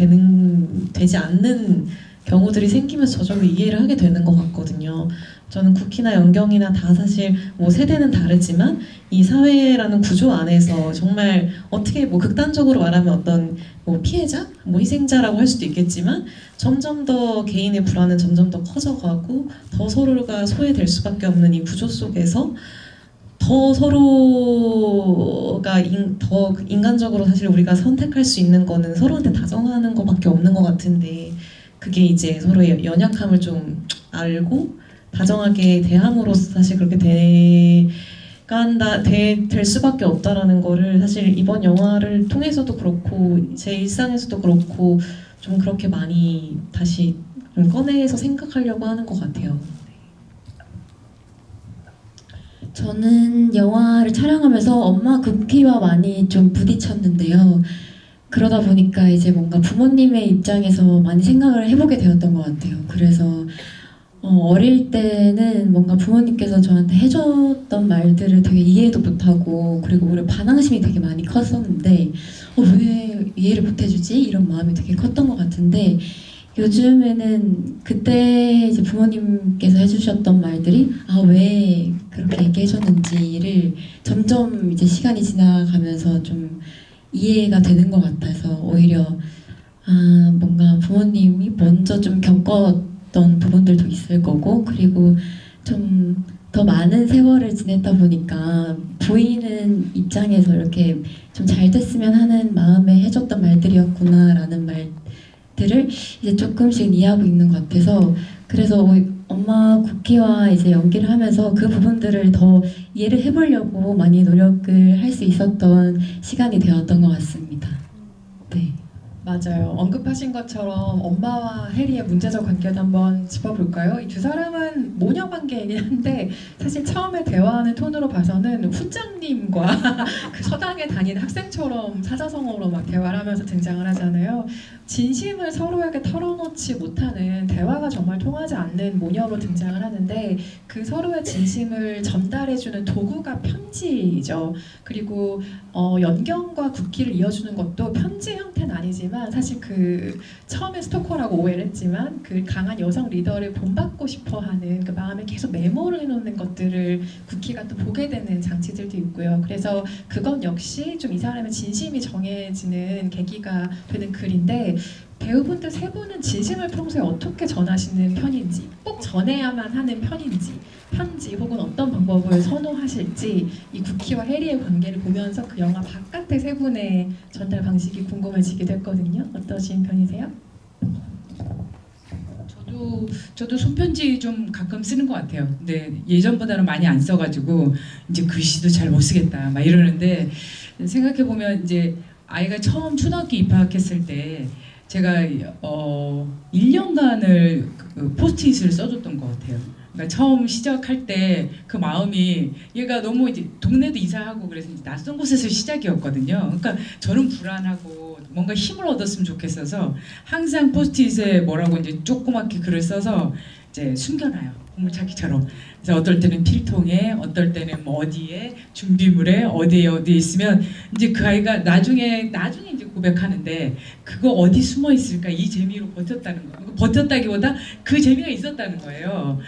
되지 않는 경우들이 생기면서 저절로 이해를 하게 되는 것 같거든요. 저는 국희나 연경이나 다 사실 뭐 세대는 다르지만 이 사회라는 구조 안에서 정말 어떻게 뭐 극단적으로 말하면 어떤 뭐 피해자, 뭐 희생자라고 할 수도 있겠지만 점점 더 개인의 불안은 점점 더 커져가고 더 서로가 소외될 수밖에 없는 이 구조 속에서 더 서로가 더 인간적으로 사실 우리가 선택할 수 있는 거는 서로한테 다정하는 것밖에 없는 것 같은데, 그게 이제 서로의 연약함을 좀 알고 다정하게 대함으로써 사실 그렇게 될 수밖에 없다라는 거를 사실 이번 영화를 통해서도 그렇고 제 일상에서도 그렇고 좀 그렇게 많이 다시 좀 꺼내서 생각하려고 하는 것 같아요. 저는 영화를 촬영하면서 엄마 쿠키와 많이 좀 부딪혔는데요. 그러다 보니까 이제 뭔가 부모님의 입장에서 많이 생각을 해보게 되었던 것 같아요. 그래서 어릴 때는 뭔가 부모님께서 저한테 해줬던 말들을 되게 이해도 못하고 그리고 오히려 반항심이 되게 많이 컸었는데 왜 이해를 못해주지? 이런 마음이 되게 컸던 것 같은데 요즘에는 그때 이제 부모님께서 해주셨던 말들이 왜 그렇게 얘기해줬는지를 점점 이제 시간이 지나가면서 좀 이해가 되는 것 같아서 오히려 뭔가 부모님이 먼저 좀 겪었던 부분들도 있을 거고 그리고 좀 더 많은 세월을 지냈다 보니까 보이는 입장에서 이렇게 좀 잘 됐으면 하는 마음에 해줬던 말들이었구나라는 말들을 이제 조금씩 이해하고 있는 것 같아서 그래서 엄마 쿠키와 이제 연기를 하면서 그 부분들을 더 이해를 해보려고 많이 노력을 할 수 있었던 시간이 되었던 것 같습니다. 네. 맞아요. 언급하신 것처럼 엄마와 해리의 문제적 관계도 한번 짚어볼까요? 이 두 사람은 모녀 관계이긴 한데 사실 처음에 대화하는 톤으로 봐서는 훈장님과 그 서당에 다니는 학생처럼 사자성어로 막 대화를 하면서 등장을 하잖아요. 진심을 서로에게 털어놓지 못하는 대화가 정말 통하지 않는 모녀로 등장을 하는데 그 서로의 진심을 전달해주는 도구가 편지죠. 그리고 연경과 쿠키를 이어주는 것도 편지 형태는 아니지만 사실 그 처음에 스토커라고 오해를 했지만 그 강한 여성 리더를 본받고 싶어하는 그 마음에 계속 메모를 해놓는 것들을 쿠키가 또 보게 되는 장치들도 있고요. 그래서 그건 역시 좀 이 사람의 진심이 정해지는 계기가 되는 글인데 배우분들 세 분은 진심을 평소에 어떻게 전하시는 편인지 꼭 전해야만 하는 편인지 편지 혹은 어떤 방법을 선호하실지 이 쿠키와 해리의 관계를 보면서 그 영화 바깥의 세 분의 전달 방식이 궁금해지기도 했거든요. 어떠신 편이세요? 저도 손편지 좀 가끔 쓰는 것 같아요. 근데 예전보다는 많이 안 써가지고 이제 글씨도 잘 못 쓰겠다 막 이러는데 생각해 보면 이제 아이가 처음 초등학교 입학했을 때 제가 1년간을 포스트잇을 써줬던 것 같아요. 그러니까 처음 시작할 때 그 마음이 얘가 너무 이제 동네도 이사하고 그래서 이제 낯선 곳에서 시작이었거든요. 그러니까 저는 불안하고 뭔가 힘을 얻었으면 좋겠어서 항상 포스트잇에 뭐라고 이제 조그맣게 글을 써서 이제 숨겨놔요. 보물찾기처럼. 그래서 어떨 때는 필통에, 어떨 때는 뭐 어디에, 준비물에, 어디에 있으면 이제 그 아이가 나중에 이제 고백하는데 그거 어디 숨어 있을까 이 재미로 버텼다는 거. 버텼다기보다 그 재미가 있었다는 거예요.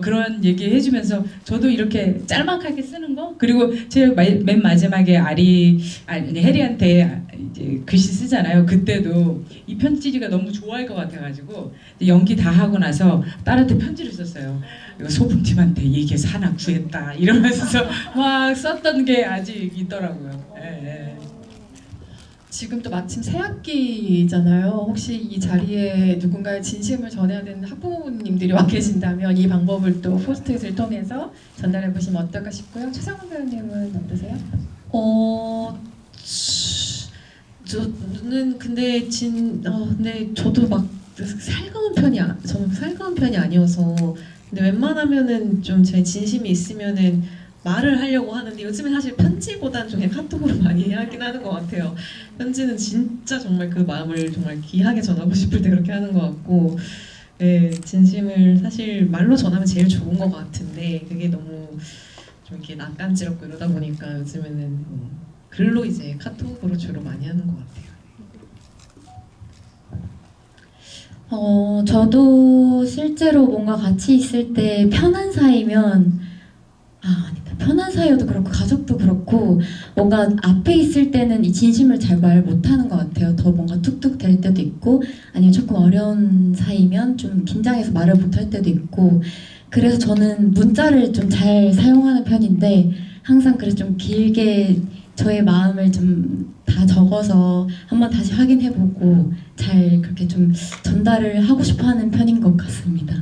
그런 얘기 해주면서 저도 이렇게 짤막하게 쓰는 거 그리고 제 맨 마지막에 해리한테 이제 글씨 쓰잖아요. 그때도 이 편지가 너무 좋아할 것 같아가지고 연기 다 하고 나서 딸한테 편지를 썼어요. 이거 소품팀한테 얘기해서 하나 구했다 이러면서 막 썼던 게 아직 있더라고요. 예. 지금 또 마침 새 학기잖아요. 혹시 이 자리에 누군가의 진심을 전해야 되는 학부모님들이 와 계신다면 이 방법을 또 포스트잇을 통해서 전달해 보시면 어떨까 싶고요. 최상훈 배우님은 어떠세요? 저는 근데 저도 막 저는 살가운 편이 아니어서 근데 웬만하면은 좀 제 진심이 있으면은 말을 하려고 하는데 요즘에 사실 편지보단 좀 그냥 카톡으로 많이 하긴 하는 것 같아요. 편지는 진짜 정말 그 마음을 정말 귀하게 전하고 싶을 때 그렇게 하는 것 같고 네, 진심을 사실 말로 전하면 제일 좋은 것 같은데 그게 너무 좀 이렇게 낯간지럽고 이러다 보니까 요즘에는 글로 이제 카톡으로 주로 많이 하는 것 같아요. 저도 실제로 뭔가 같이 있을 때 편한 사이면 아니다. 편한 사이여도 그렇고 가족도 그렇고 뭔가 앞에 있을 때는 이 진심을 잘 말 못하는 것 같아요. 더 뭔가 툭툭 될 때도 있고 아니면 조금 어려운 사이면 좀 긴장해서 말을 못할 때도 있고 그래서 저는 문자를 좀 잘 사용하는 편인데 항상 그래서 좀 길게 저의 마음을 좀 다 적어서 한번 다시 확인해보고 잘 그렇게 좀 전달을 하고 싶어하는 편인 것 같습니다.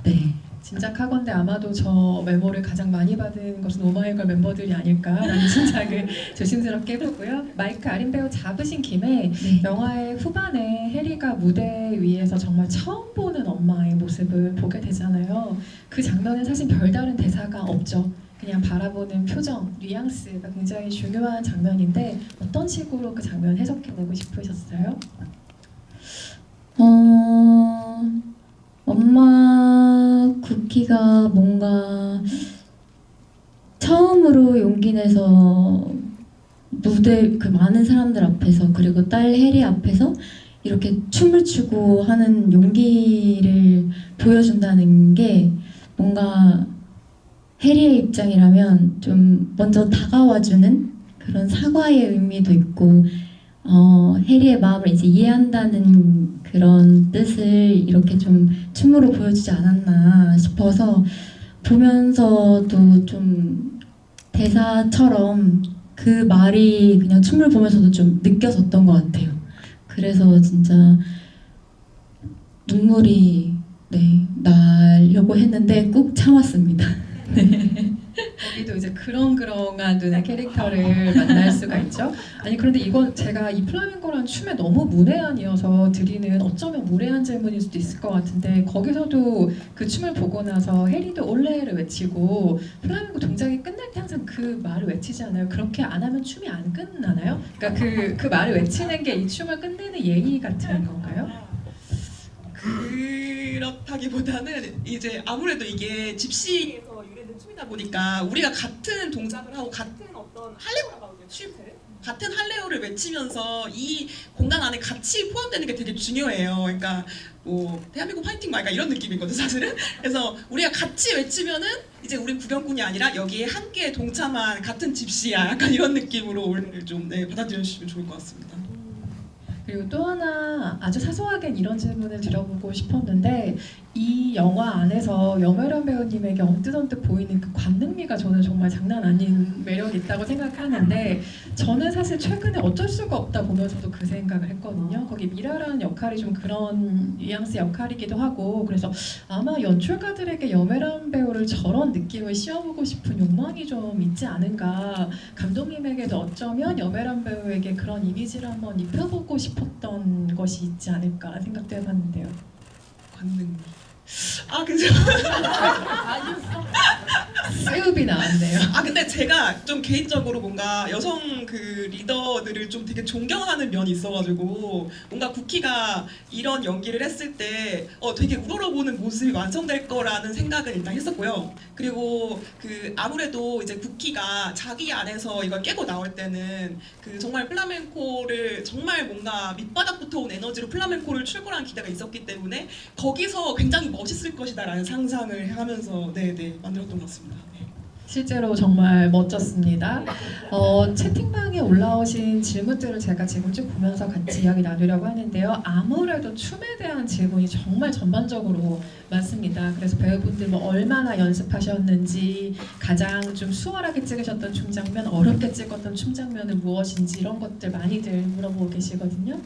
네. 짐작하건대 아마도 저 메모를 가장 많이 받은 것은 오마이걸 멤버들이 아닐까라는 짐작을 조심스럽게 해보고요. 마이크 아린 배우 잡으신 김에 네. 영화의 후반에 해리가 무대 위에서 정말 처음 보는 엄마의 모습을 보게 되잖아요. 그 장면은 사실 별다른 대사가 없죠. 그냥 바라보는 표정, 뉘앙스가 굉장히 중요한 장면인데 어떤 식으로 그 장면 해석해내고 싶으셨어요? 엄마 쿠키가 뭔가 처음으로 용기 내서 무대 그 많은 사람들 앞에서 그리고 딸 해리 앞에서 이렇게 춤을 추고 하는 용기를 보여준다는 게 뭔가 해리의 입장이라면 좀 먼저 다가와주는 그런 사과의 의미도 있고 해리의 마음을 이제 이해한다는 그런 뜻을 이렇게 좀 춤으로 보여주지 않았나 싶어서 보면서도 좀 대사처럼 그 말이 그냥 춤을 보면서도 좀 느껴졌던 것 같아요. 그래서 진짜 눈물이 나려고 했는데 꾹 참았습니다. 거기도 이제 그렁그렁한 눈의 캐릭터를 만날 수가 있죠. 아니 그런데 이건 제가 이 플라멩코라는 춤에 너무 무례한이어서 드리는 어쩌면 무례한 질문일 수도 있을 것 같은데 거기서도 그 춤을 보고 나서 해리도 올레를 외치고 플라멩코 동작이 끝날 때 항상 그 말을 외치지 않아요? 그렇게 안 하면 춤이 안 끝나나요? 그러니까 그 말을 외치는 게 이 춤을 끝내는 예의 같은 건가요? 그렇다기보다는 이제 아무래도 이게 집시에서 유래된 춤이다 보니까 우리가 같은 동작을 하고 같은 어떤 할레오라고 하거든요. 춤을 같은 할레오를 외치면서 이 공간 안에 같이 포함되는 게 되게 중요해요. 그러니까 뭐 대한민국 파이팅 말까 이런 느낌이거든 사실은. 그래서 우리가 같이 외치면은 이제 우린 구경꾼이 아니라 여기에 함께 동참한 같은 집시야. 약간 이런 느낌으로 올해를 좀 받아들여 주시면 좋을 것 같습니다. 그리고 또 하나 아주 사소하게 이런 질문을 드려보고 싶었는데 이 영화 안에서 염혜란 배우님에게 언뜻언뜻 보이는 그 관능미가 저는 정말 장난 아닌 매력이 있다고 생각하는데 저는 사실 최근에 어쩔 수가 없다 보면서도 그 생각을 했거든요. 거기 미라라는 역할이 좀 그런 뉘앙스 역할이기도 하고 그래서 아마 연출가들에게 염혜란 배우를 저런 느낌을 씌워보고 싶은 욕망이 좀 있지 않은가. 감독님에게도 어쩌면 염혜란 배우에게 그런 이미지를 한번 입혀보고 싶었던 것이 있지 않을까 생각도 해봤는데요. 관능. 아 근데 수업이 나왔네요. 아 근데 제가 좀 개인적으로 뭔가 여성 그 리더들을 좀 되게 존경하는 면이 있어가지고 뭔가 쿠키가 이런 연기를 했을 때 되게 우러러보는 모습이 완성될 거라는 생각을 일단 했었고요. 그리고 그 아무래도 이제 쿠키가 자기 안에서 이걸 깨고 나올 때는 그 정말 플라멩코를 정말 뭔가 밑바닥부터 온 에너지로 플라멩코를 출발한 기대가 있었기 때문에 거기서 굉장히 멋있을 것이다라는 상상을 하면서 만들었던 것 같습니다. 네. 실제로 정말 멋졌습니다. 채팅방에 올라오신 질문들을 제가 지금 쭉 보면서 같이 이야기 나누려고 하는데요. 아무래도 춤에 대한 질문이 정말 전반적으로 많습니다. 그래서 배우분들 뭐 얼마나 연습하셨는지, 가장 좀 수월하게 찍으셨던 춤 장면, 어렵게 찍었던 춤 장면은 무엇인지 이런 것들 많이들 물어보고 계시거든요.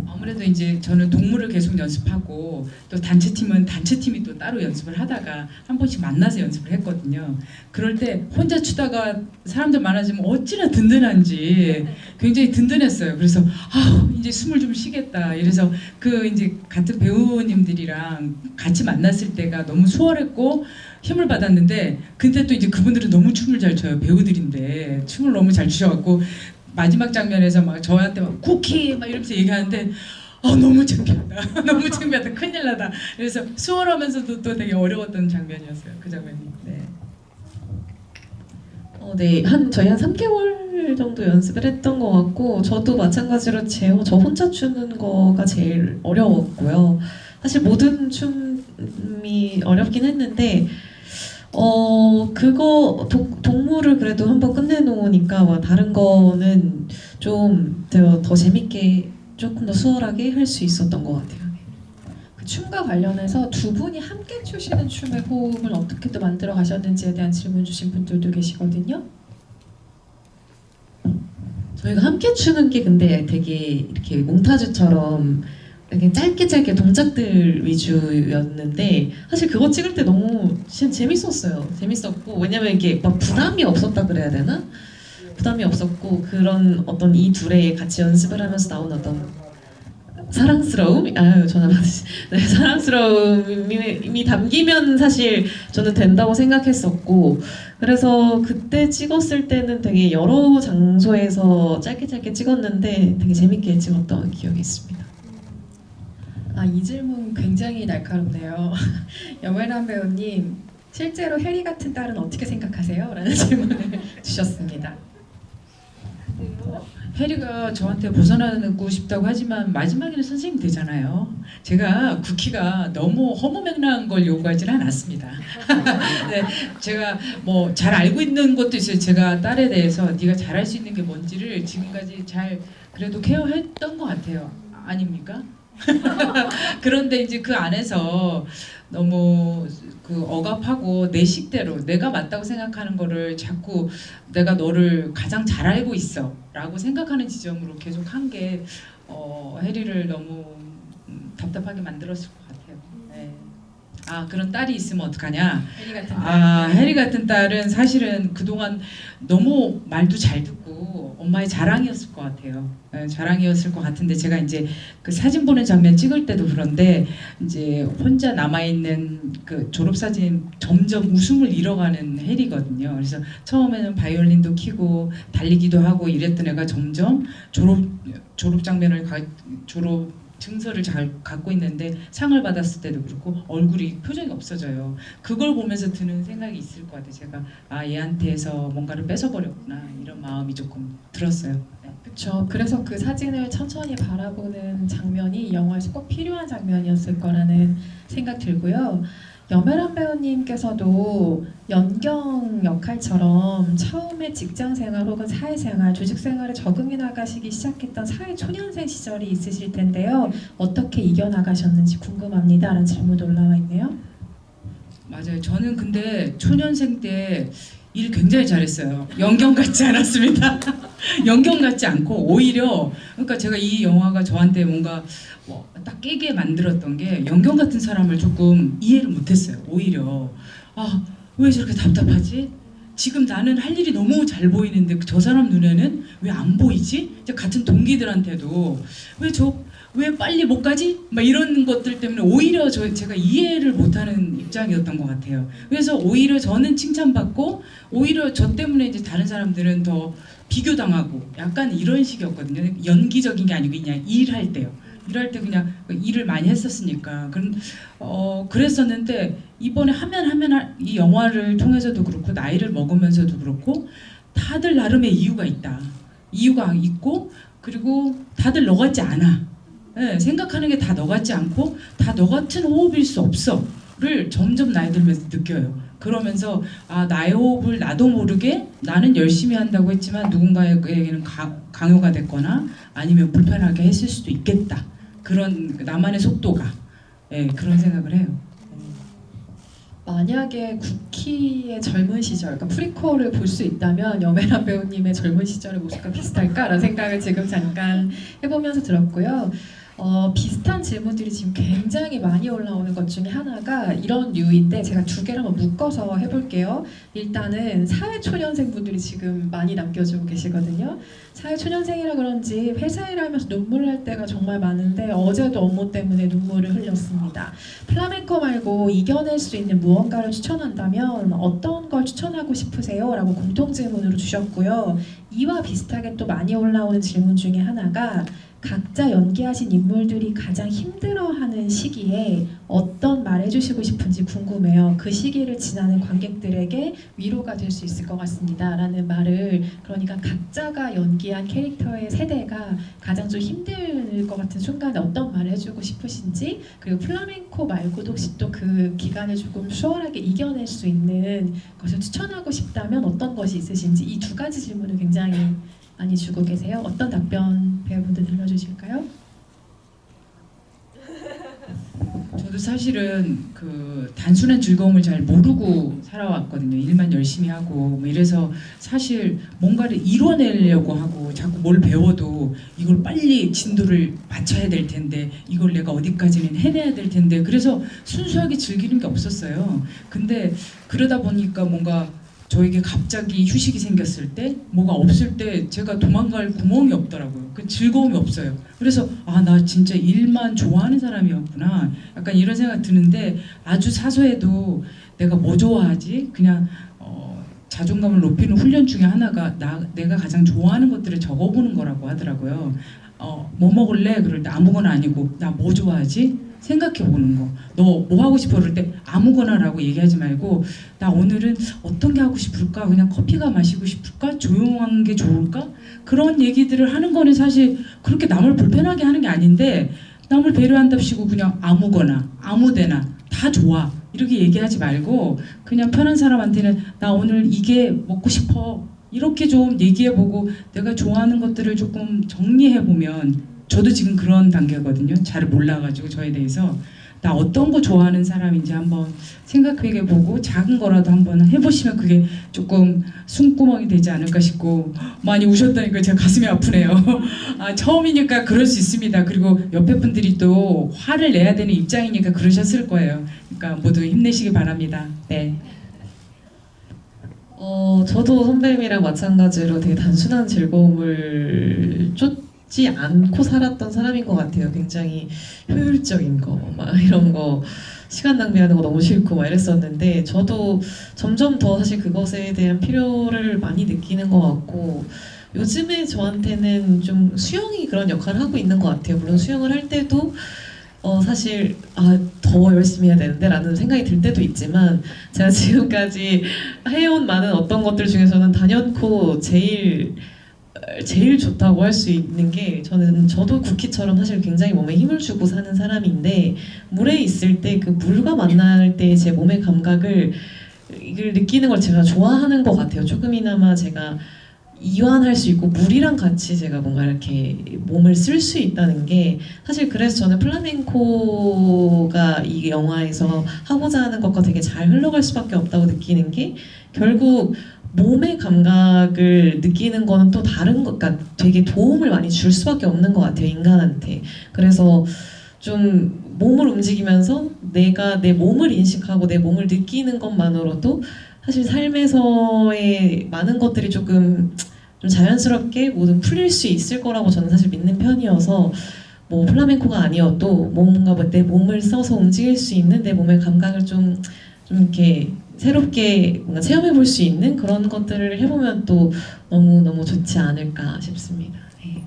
아무래도 이제 저는 동물을 계속 연습하고 또 단체팀은 단체팀이 또 따로 연습을 하다가 한 번씩 만나서 연습을 했거든요. 그럴 때 혼자 추다가 사람들 많아지면 어찌나 든든한지 굉장히 든든했어요. 그래서 이제 숨을 좀 쉬겠다. 이래서 그 이제 같은 배우님들이랑 같이 만났을 때가 너무 수월했고 힘을 받았는데 근데 또 이제 그분들은 너무 춤을 잘 춰요. 배우들인데 춤을 너무 잘 추셔갖고 마지막 장면에서 막 저한테 막 쿠키 막 이러면서 얘기하는데 너무 창피하다. 너무 창피하다. 큰일 나다. 그래서 수월하면서도 또 되게 어려웠던 장면이었어요. 그 장면이. 네. 저희 한 3개월 정도 연습을 했던 것 같고 저도 마찬가지로 저 혼자 추는 거가 제일 어려웠고요. 사실 모든 춤이 어렵긴 했는데 동물을 그래도 한번 끝내놓으니까 뭐 다른 거는 좀 더 재밌게 조금 더 수월하게 할 수 있었던 것 같아요. 그 춤과 관련해서 두 분이 함께 추시는 춤의 호흡을 어떻게 또 만들어 가셨는지에 대한 질문 주신 분들도 계시거든요. 저희가 함께 추는 게 근데 되게 이렇게 몽타주처럼 되게 짧게 동작들 위주였는데 사실 그거 찍을 때 너무 진짜 재밌었어요. 재밌었고 왜냐면 이게 막 부담이 없었다 그래야 되나? 부담이 없었고 그런 어떤 이 둘의 같이 연습을 하면서 나온 어떤 사랑스러움? 아유 전화 받으시. 네, 사랑스러움이 담기면 사실 저는 된다고 생각했었고 그래서 그때 찍었을 때는 되게 여러 장소에서 짧게 찍었는데 되게 재밌게 찍었던 기억이 있습니다. 아, 이 질문 굉장히 날카롭네요. 염혜란 배우님, 실제로 해리 같은 딸은 어떻게 생각하세요? 라는 질문을 주셨습니다. 해리가 저한테 벗어나고 싶다고 하지만 마지막에는 선생님 되잖아요. 제가 쿠키가 너무 허무맹랑한 걸 요구하지는 않았습니다. 네, 제가 뭐 잘 알고 있는 것도 있어요. 제가 딸에 대해서 네가 잘할 수 있는 게 뭔지를 지금까지 잘 그래도 케어했던 것 같아요. 아닙니까? 그런데 이제 그 안에서 너무 그 억압하고 내 식대로 내가 맞다고 생각하는 거를 자꾸 내가 너를 가장 잘 알고 있어 라고 생각하는 지점으로 계속 한 게 해리를 너무 답답하게 만들었을 것 같아요. 네. 아 그런 딸이 있으면 어떡하냐. 해리 같은 딸. 아 해리 같은 딸은 사실은 그동안 너무 말도 잘 듣고 엄마의 자랑이었을 것 같아요. 네, 자랑이었을 것 같은데 제가 이제 그 사진 보는 장면 찍을 때도 그런데 이제 혼자 남아 있는 그 졸업 사진 점점 웃음을 잃어가는 해리거든요. 그래서 처음에는 바이올린도 키고 달리기도 하고 이랬던 애가 점점 졸업 장면을 졸업 증서를 잘 갖고 있는데 상을 받았을 때도 그렇고 얼굴이 표정이 없어져요. 그걸 보면서 드는 생각이 있을 것 같아요. 제가 아 얘한테서 뭔가를 뺏어버렸구나 이런 마음이 조금 들었어요. 네. 그렇죠. 그래서 그 사진을 천천히 바라보는 장면이 영화에서 꼭 필요한 장면이었을 거라는 생각 들고요. 염혜란 배우님께서도 연경 역할처럼 처음에 직장생활 혹은 사회생활, 조직생활에 적응해 나가시기 시작했던 사회초년생 시절이 있으실 텐데요. 어떻게 이겨나가셨는지 궁금합니다. 라는 질문도 올라와 있네요. 맞아요. 저는 근데 초년생 때 일 굉장히 잘했어요. 연경 같지 않았습니다. 연경 같지 않고 오히려 그러니까 제가 이 영화가 저한테 뭔가 딱 깨게 만들었던 게 연경 같은 사람을 조금 이해를 못했어요. 오히려 아 왜 저렇게 답답하지? 지금 나는 할 일이 너무 잘 보이는데 저 사람 눈에는 왜 안 보이지? 이제 같은 동기들한테도 왜 빨리 못 가지? 막 이런 것들 때문에 오히려 제가 이해를 못하는 입장이었던 것 같아요. 그래서 오히려 저는 칭찬받고 오히려 저 때문에 이제 다른 사람들은 더 비교당하고 약간 이런 식이었거든요. 연기적인 게 아니고 그냥 일할 때요. 일할 때 그냥 일을 많이 했었으니까 그랬었는데 이번에 하면 이 영화를 통해서도 그렇고 나이를 먹으면서도 그렇고 다들 나름의 이유가 있다. 이유가 있고 그리고 다들 너 같지 않아. 네, 생각하는 게 다 너 같지 않고 다 너 같은 호흡일 수 없어를 점점 나이 들면서 느껴요. 그러면서 아 나의 호흡을 나도 모르게 나는 열심히 한다고 했지만 누군가에게는 강요가 됐거나 아니면 불편하게 했을 수도 있겠다. 그런 나만의 속도가 그런 생각을 해요. 만약에 쿠키의 젊은 시절, 그러니까 프리퀄을 볼 수 있다면 염혜란 배우님의 젊은 시절의 모습과 비슷할까라는 생각을 지금 잠깐 해보면서 들었고요. 비슷한 질문들이 지금 굉장히 많이 올라오는 것 중에 하나가 이런 류인데 제가 두 개를 한번 묶어서 해볼게요. 일단은 사회초년생분들이 지금 많이 남겨주고 계시거든요. 사회초년생이라 그런지 회사 일하면서 눈물 날 때가 정말 많은데 어제도 업무 때문에 눈물을 흘렸습니다. 플라멩코 말고 이겨낼 수 있는 무언가를 추천한다면 어떤 걸 추천하고 싶으세요? 라고 공통질문으로 주셨고요. 이와 비슷하게 또 많이 올라오는 질문 중에 하나가 각자 연기하신 인물들이 가장 힘들어하는 시기에 어떤 말 해주시고 싶은지 궁금해요. 그 시기를 지나는 관객들에게 위로가 될 수 있을 것 같습니다. 라는 말을 그러니까 각자가 연기한 캐릭터의 세대가 가장 좀 힘들 것 같은 순간에 어떤 말을 해주고 싶으신지 그리고 플라멩코 말고도 혹시 또 그 기간을 조금 수월하게 이겨낼 수 있는 것을 추천하고 싶다면 어떤 것이 있으신지 이 두 가지 질문을 굉장히 많이 주고 계세요. 어떤 답변 배우분들 들려주실까요? 저도 저도 사실은 그 단순한 즐거움을 잘 모르고 살아왔거든요. 일만 열심히 하고 뭐 이래서 사실 뭔가를 이뤄내려고 하고 자꾸 뭘 배워도 이걸 빨리 진도를 맞춰야 될 텐데 이걸 내가 어디까지는 해내야 될 텐데 그래서 순수하게 즐기는 게 없었어요. 근데 그러다 보니까 뭔가 저에게 갑자기 휴식이 생겼을 때 뭐가 없을 때 제가 도망갈 구멍이 없더라고요. 그 즐거움이 없어요. 그래서 아, 나 진짜 일만 좋아하는 사람이었구나. 약간 이런 생각 드는데 아주 사소해도 내가 뭐 좋아하지? 그냥 자존감을 높이는 훈련 중에 하나가 내가 가장 좋아하는 것들을 적어보는 거라고 하더라고요. 뭐 먹을래? 그럴 때 아무거나 아니고 나 뭐 좋아하지? 생각해 보는 거. 너 뭐 하고 싶어? 그럴 때 아무거나라고 얘기하지 말고 나 오늘은 어떤 게 하고 싶을까? 그냥 커피가 마시고 싶을까? 조용한 게 좋을까? 그런 얘기들을 하는 거는 사실 그렇게 남을 불편하게 하는 게 아닌데 남을 배려한답시고 그냥 아무거나 아무데나 다 좋아 이렇게 얘기하지 말고 그냥 편한 사람한테는 나 오늘 이게 먹고 싶어 이렇게 좀 얘기해보고 내가 좋아하는 것들을 조금 정리해보면 저도 지금 그런 단계거든요. 잘 몰라가지고 저에 대해서 나 어떤 거 좋아하는 사람인지 한번 생각해보고 작은 거라도 한번 해보시면 그게 조금 숨구멍이 되지 않을까 싶고 많이 우셨다니까 제가 가슴이 아프네요. 아, 처음이니까 그럴 수 있습니다. 그리고 옆에 분들이 또 화를 내야 되는 입장이니까 그러셨을 거예요. 그러니까 모두 힘내시기 바랍니다. 네. 저도 선배님이랑 마찬가지로 되게 단순한 즐거움을 쫓지 않고 살았던 사람인 것 같아요. 굉장히 효율적인 거, 막 이런 거, 시간 낭비하는 거 너무 싫고 막 이랬었는데, 저도 점점 더 사실 그것에 대한 필요를 많이 느끼는 것 같고, 요즘에 저한테는 좀 수영이 그런 역할을 하고 있는 것 같아요. 물론 수영을 할 때도 사실 더 열심히 해야 되는데 라는 생각이 들 때도 있지만 제가 지금까지 해온 많은 어떤 것들 중에서는 단연코 제일 좋다고 할 수 있는 게 저도 쿠키처럼 사실 굉장히 몸에 힘을 주고 사는 사람인데 물에 있을 때 그 물과 만날 때 제 몸의 감각을 이걸 느끼는 걸 제가 좋아하는 것 같아요. 조금이나마 제가 이완할 수 있고 물이랑 같이 제가 뭔가 이렇게 몸을 쓸 수 있다는 게 사실 그래서 저는 플라멩코가 이 영화에서 하고자 하는 것과 되게 잘 흘러갈 수밖에 없다고 느끼는 게 결국 몸의 감각을 느끼는 거는 또 다른 것, 그러니까 되게 도움을 많이 줄 수밖에 없는 것 같아요, 인간한테. 그래서 좀 몸을 움직이면서 내가 내 몸을 인식하고 내 몸을 느끼는 것만으로도 사실 삶에서의 많은 것들이 좀 자연스럽게 모든 풀릴 수 있을 거라고 저는 사실 믿는 편이어서 뭐 플라멩코가 아니어도 뭔가 내 몸을 써서 움직일 수 있는 내 몸의 감각을 좀 이렇게 새롭게 뭔가 체험해 볼 수 있는 그런 것들을 해보면 또 너무 좋지 않을까 싶습니다. 네.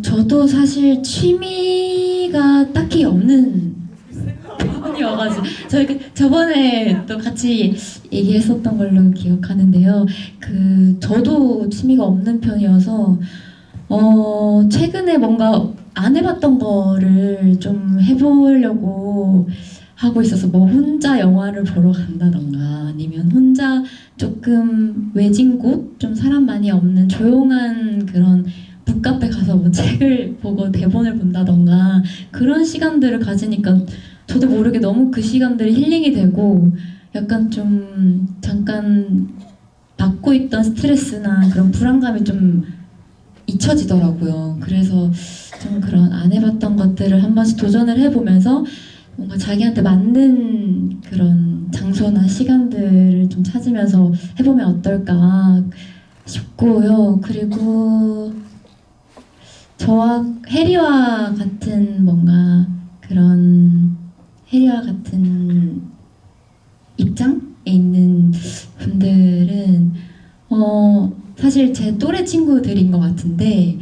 저도 사실 취미가 딱히 없는 분이어가지고 저희 저번에 또 같이 얘기했었던 걸로 기억하는데요. 저도 취미가 없는 편이어서 최근에 뭔가 안 해봤던 거를 좀 해보려고 하고 있어서 뭐 혼자 영화를 보러 간다던가 아니면 혼자 조금 외진 곳, 좀 사람 많이 없는 조용한 그런 북카페 가서 뭐 책을 보고 대본을 본다던가 그런 시간들을 가지니까 저도 모르게 너무 그 시간들이 힐링이 되고 약간 좀 잠깐 받고 있던 스트레스나 그런 불안감이 좀 잊혀지더라고요. 그래서 좀 그런 안 해봤던 것들을 한 번씩 도전을 해보면서 뭔가 자기한테 맞는 그런 장소나 시간들을 좀 찾으면서 해보면 어떨까 싶고요. 그리고 저와 해리와 같은 뭔가 그런 해리와 같은 입장에 있는 분들은 사실 제 또래 친구들인 것 같은데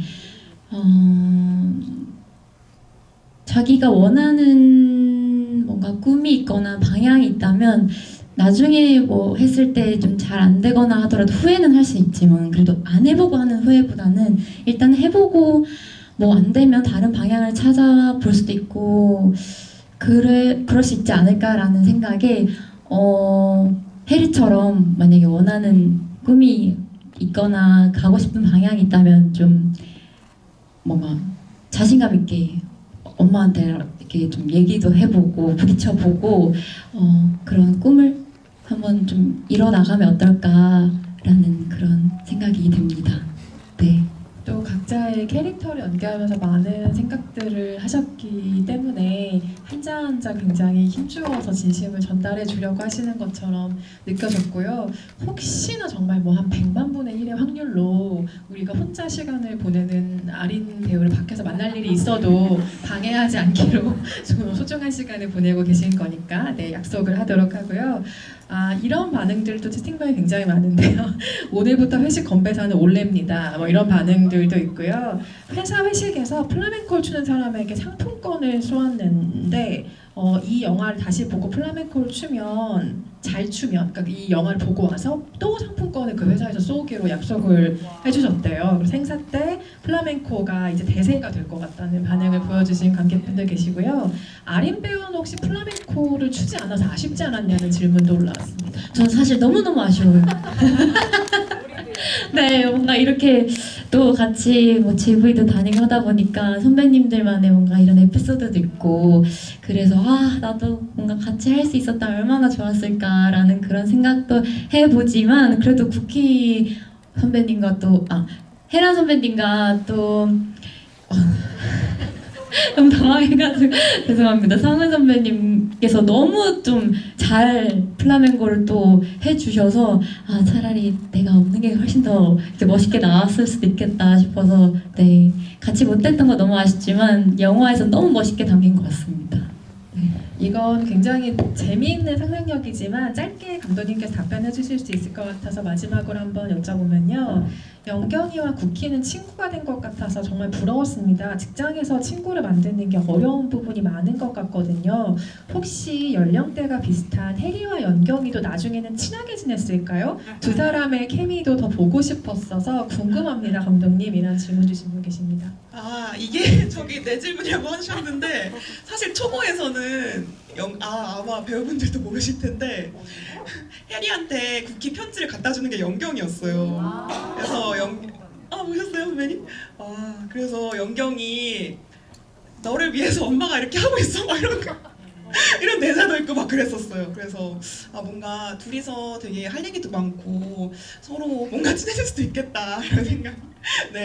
자기가 원하는 뭔가 꿈이 있거나 방향이 있다면 나중에 뭐 했을 때 좀 잘 안 되거나 하더라도 후회는 할 수 있지만 그래도 안 해보고 하는 후회보다는 일단 해보고 뭐 안 되면 다른 방향을 찾아볼 수도 있고 그럴 수 있지 않을까라는 생각에 해리처럼 만약에 원하는 꿈이 있거나 가고 싶은 방향이 있다면 좀 뭔가 자신감 있게 엄마한테 이렇게 좀 얘기도 해보고 부딪혀보고 그런 꿈을 한번 좀 이뤄나가면 어떨까라는 그런 생각이 듭니다. 네. 또 각자의 캐릭터를 연기하면서 많은 생각들을 하셨기 때문에 한자 한자 굉장히 힘주어서 진심을 전달해 주려고 하시는 것처럼 느껴졌고요. 혹시나 정말 뭐 한 100만 분의 1의 확률로 우리가 혼자 시간을 보내는 아린 배우를 밖에서 만날 일이 있어도 방해하지 않기로 좀 소중한 시간을 보내고 계신 거니까 네, 약속을 하도록 하고요. 이런 반응들도 채팅방에 굉장히 많은데요. 오늘부터 회식 건배사는 올레입니다. 뭐 이런 반응들도 있고요. 회사 회식에서 플라멩코를 추는 사람에게 상품권을 쏘았는데 이 영화를 다시 보고 플라멩코를 잘 추면 그러니까 이 영화를 보고 와서 또 상품권을 그 회사에서 쏘기로 약속을 해주셨대요. 그리고 생사 때 플라멩코가 이제 대세가 될 것 같다는 반응을 보여주신 관객분들 계시고요. 아린 배우는 혹시 플라멩코를 추지 않아서 아쉽지 않았냐는 질문도 올라왔습니다. 저는 사실 너무너무 아쉬워요. 네, 뭔가 이렇게 또 같이 뭐 GV도 다니고 하다 보니까 선배님들만의 뭔가 이런 에피소드도 있고 그래서 나도 뭔가 같이 할 수 있었다면 얼마나 좋았을까라는 그런 생각도 해보지만 그래도 쿠키 선배님과 또 헤란 선배님과 또 좀 당황해가지고 죄송합니다. 상은 선배님께서 너무 좀 잘 플라멩코를 또 해주셔서 차라리 내가 없는 게 훨씬 더 이제 멋있게 나왔을 수도 있겠다 싶어서 네 같이 못했던 거 너무 아쉽지만 영화에서 너무 멋있게 담긴 것 같습니다. 이건 굉장히 재미있는 상상력이지만 짧게 감독님께서 답변해 주실 수 있을 것 같아서 마지막으로 한번 여쭤보면요. 영경이와 쿠키는 친구가 된 것 같아서 정말 부러웠습니다. 직장에서 친구를 만드는 게 어려운 부분이 많은 것 같거든요. 혹시 연령대가 비슷한 혜리와 연경이도 나중에는 친하게 지냈을까요? 두 사람의 케미도 더 보고 싶었어서 궁금합니다, 감독님. 이런 질문 주신 분 계십니다. 이게 저기 내 질문이라고 하셨는데 사실 초보에서는 아마 배우분들도 모르실 텐데 혜리한테 쿠키 편지를 갖다 주는 게 연경이었어요. 그래서 보셨어요 선배님? 그래서 연경이 너를 위해서 엄마가 이렇게 하고 있어 막 이런 대사도 있고 막 그랬었어요. 그래서 뭔가 둘이서 되게 할 얘기도 많고 서로 뭔가 친해질 수도 있겠다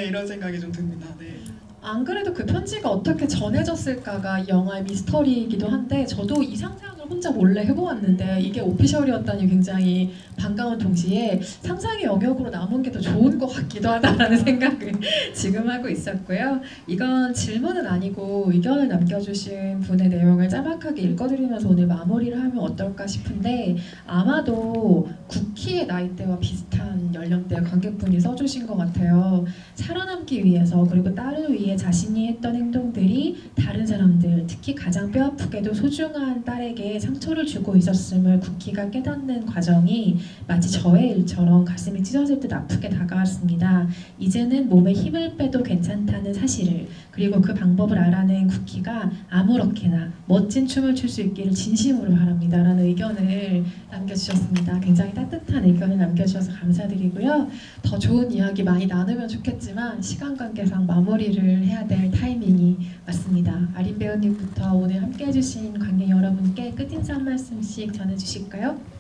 이런 생각이 좀 듭니다. 네. 안 그래도 그 편지가 어떻게 전해졌을까가 이 영화의 미스터리이기도 한데 저도 이 상상을 혼자 몰래 해보았는데 이게 오피셜이었다니 굉장히 반가운 동시에 상상의 영역으로 남은 게 더 좋은 것 같기도 하다라는 생각을 지금 하고 있었고요. 이건 질문은 아니고 의견을 남겨주신 분의 내용을 짤막하게 읽어드리면서 오늘 마무리를 하면 어떨까 싶은데 아마도 쿠키의 나이대와 비슷한 연령대 관객분이 써주신 것 같아요. 살아남기 위해서 그리고 딸을 위해 자신이 했던 행동들이 다른 사람들 특히 가장 뼈아프게도 소중한 딸에게 상처를 주고 있었음을 쿠키가 깨닫는 과정이 마치 저의 일처럼 가슴이 찢어질 듯 아프게 다가왔습니다. 이제는 몸에 힘을 빼도 괜찮다는 사실을 그리고 그 방법을 알아낸 쿠키가 아무렇게나 멋진 춤을 출 수 있기를 진심으로 바랍니다 라는 의견을 남겨주셨습니다. 굉장히 따뜻한 의견을 남겨주셔서 감사드리고요. 더 좋은 이야기 많이 나누면 좋겠지만 시간 관계상 마무리를 해야 될 타이밍이 맞습니다. 아린 배우님부터 오늘 함께 해주신 관객 여러분께 끝인사 한 말씀씩 전해주실까요?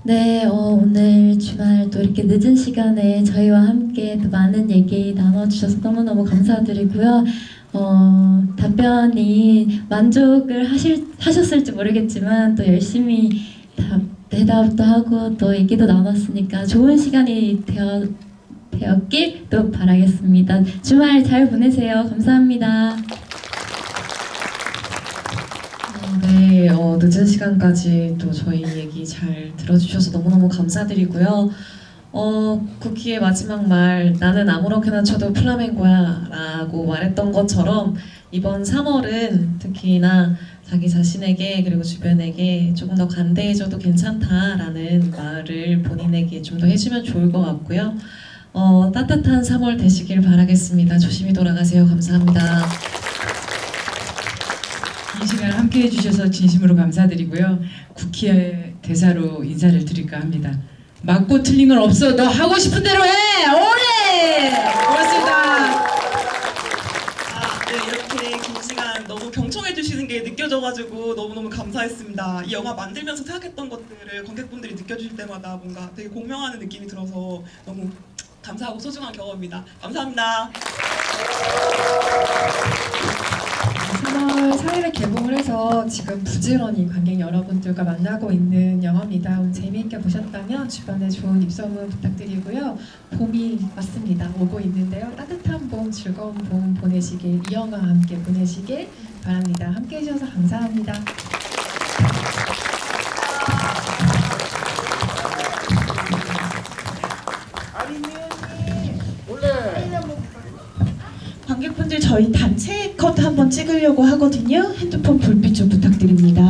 네, 오늘 주말 또 이렇게 늦은 시간에 저희와 함께 또 많은 얘기 나눠주셔서 너무너무 감사드리고요. 답변이 만족을 하셨을지 모르겠지만 또 열심히 대답도 하고 또 얘기도 나눴으니까 좋은 시간이 되었길 또 바라겠습니다. 주말 잘 보내세요. 감사합니다. 네, 늦은 시간까지 또 저희 얘기 잘 들어주셔서 너무너무 감사드리고요. 쿠키의 마지막 말 나는 아무렇게나 쳐도 플라멩코야 라고 말했던 것처럼 이번 3월은 특히나 자기 자신에게 그리고 주변에게 조금 더 관대해져도 괜찮다라는 말을 본인에게 좀 더 해주면 좋을 것 같고요. 따뜻한 3월 되시길 바라겠습니다. 조심히 돌아가세요. 감사합니다. 이 시간 함께 해주셔서 진심으로 감사드리고요. 쿠키의 대사로 인사를 드릴까 합니다. 맞고 틀린 건 없어. 너 하고 싶은 대로 해. 오래. 고맙습니다. 네, 이렇게 주신 긴 시간 너무 경청해 주시는 게 느껴져가지고 너무너무 감사했습니다. 이 영화 만들면서 생각했던 것들을 관객분들이 느껴주실 때마다 뭔가 되게 공명하는 느낌이 들어서 너무 감사하고 소중한 경험입니다. 감사합니다. 3월 4일에 개봉을 해서 지금 부지런히 관객 여러분들과 만나고 있는 영화입니다. 오늘 재미있게 보셨다면 주변에 좋은 입소문 부탁드리고요. 봄이 왔습니다. 오고 있는데요. 따뜻한 봄, 즐거운 봄 보내시길, 이 영화와 함께 보내시길 바랍니다. 함께 해주셔서 감사합니다. 관객분들 저희 단체 컷 한번 찍으려고 하거든요. 핸드폰 불빛 좀 부탁드립니다.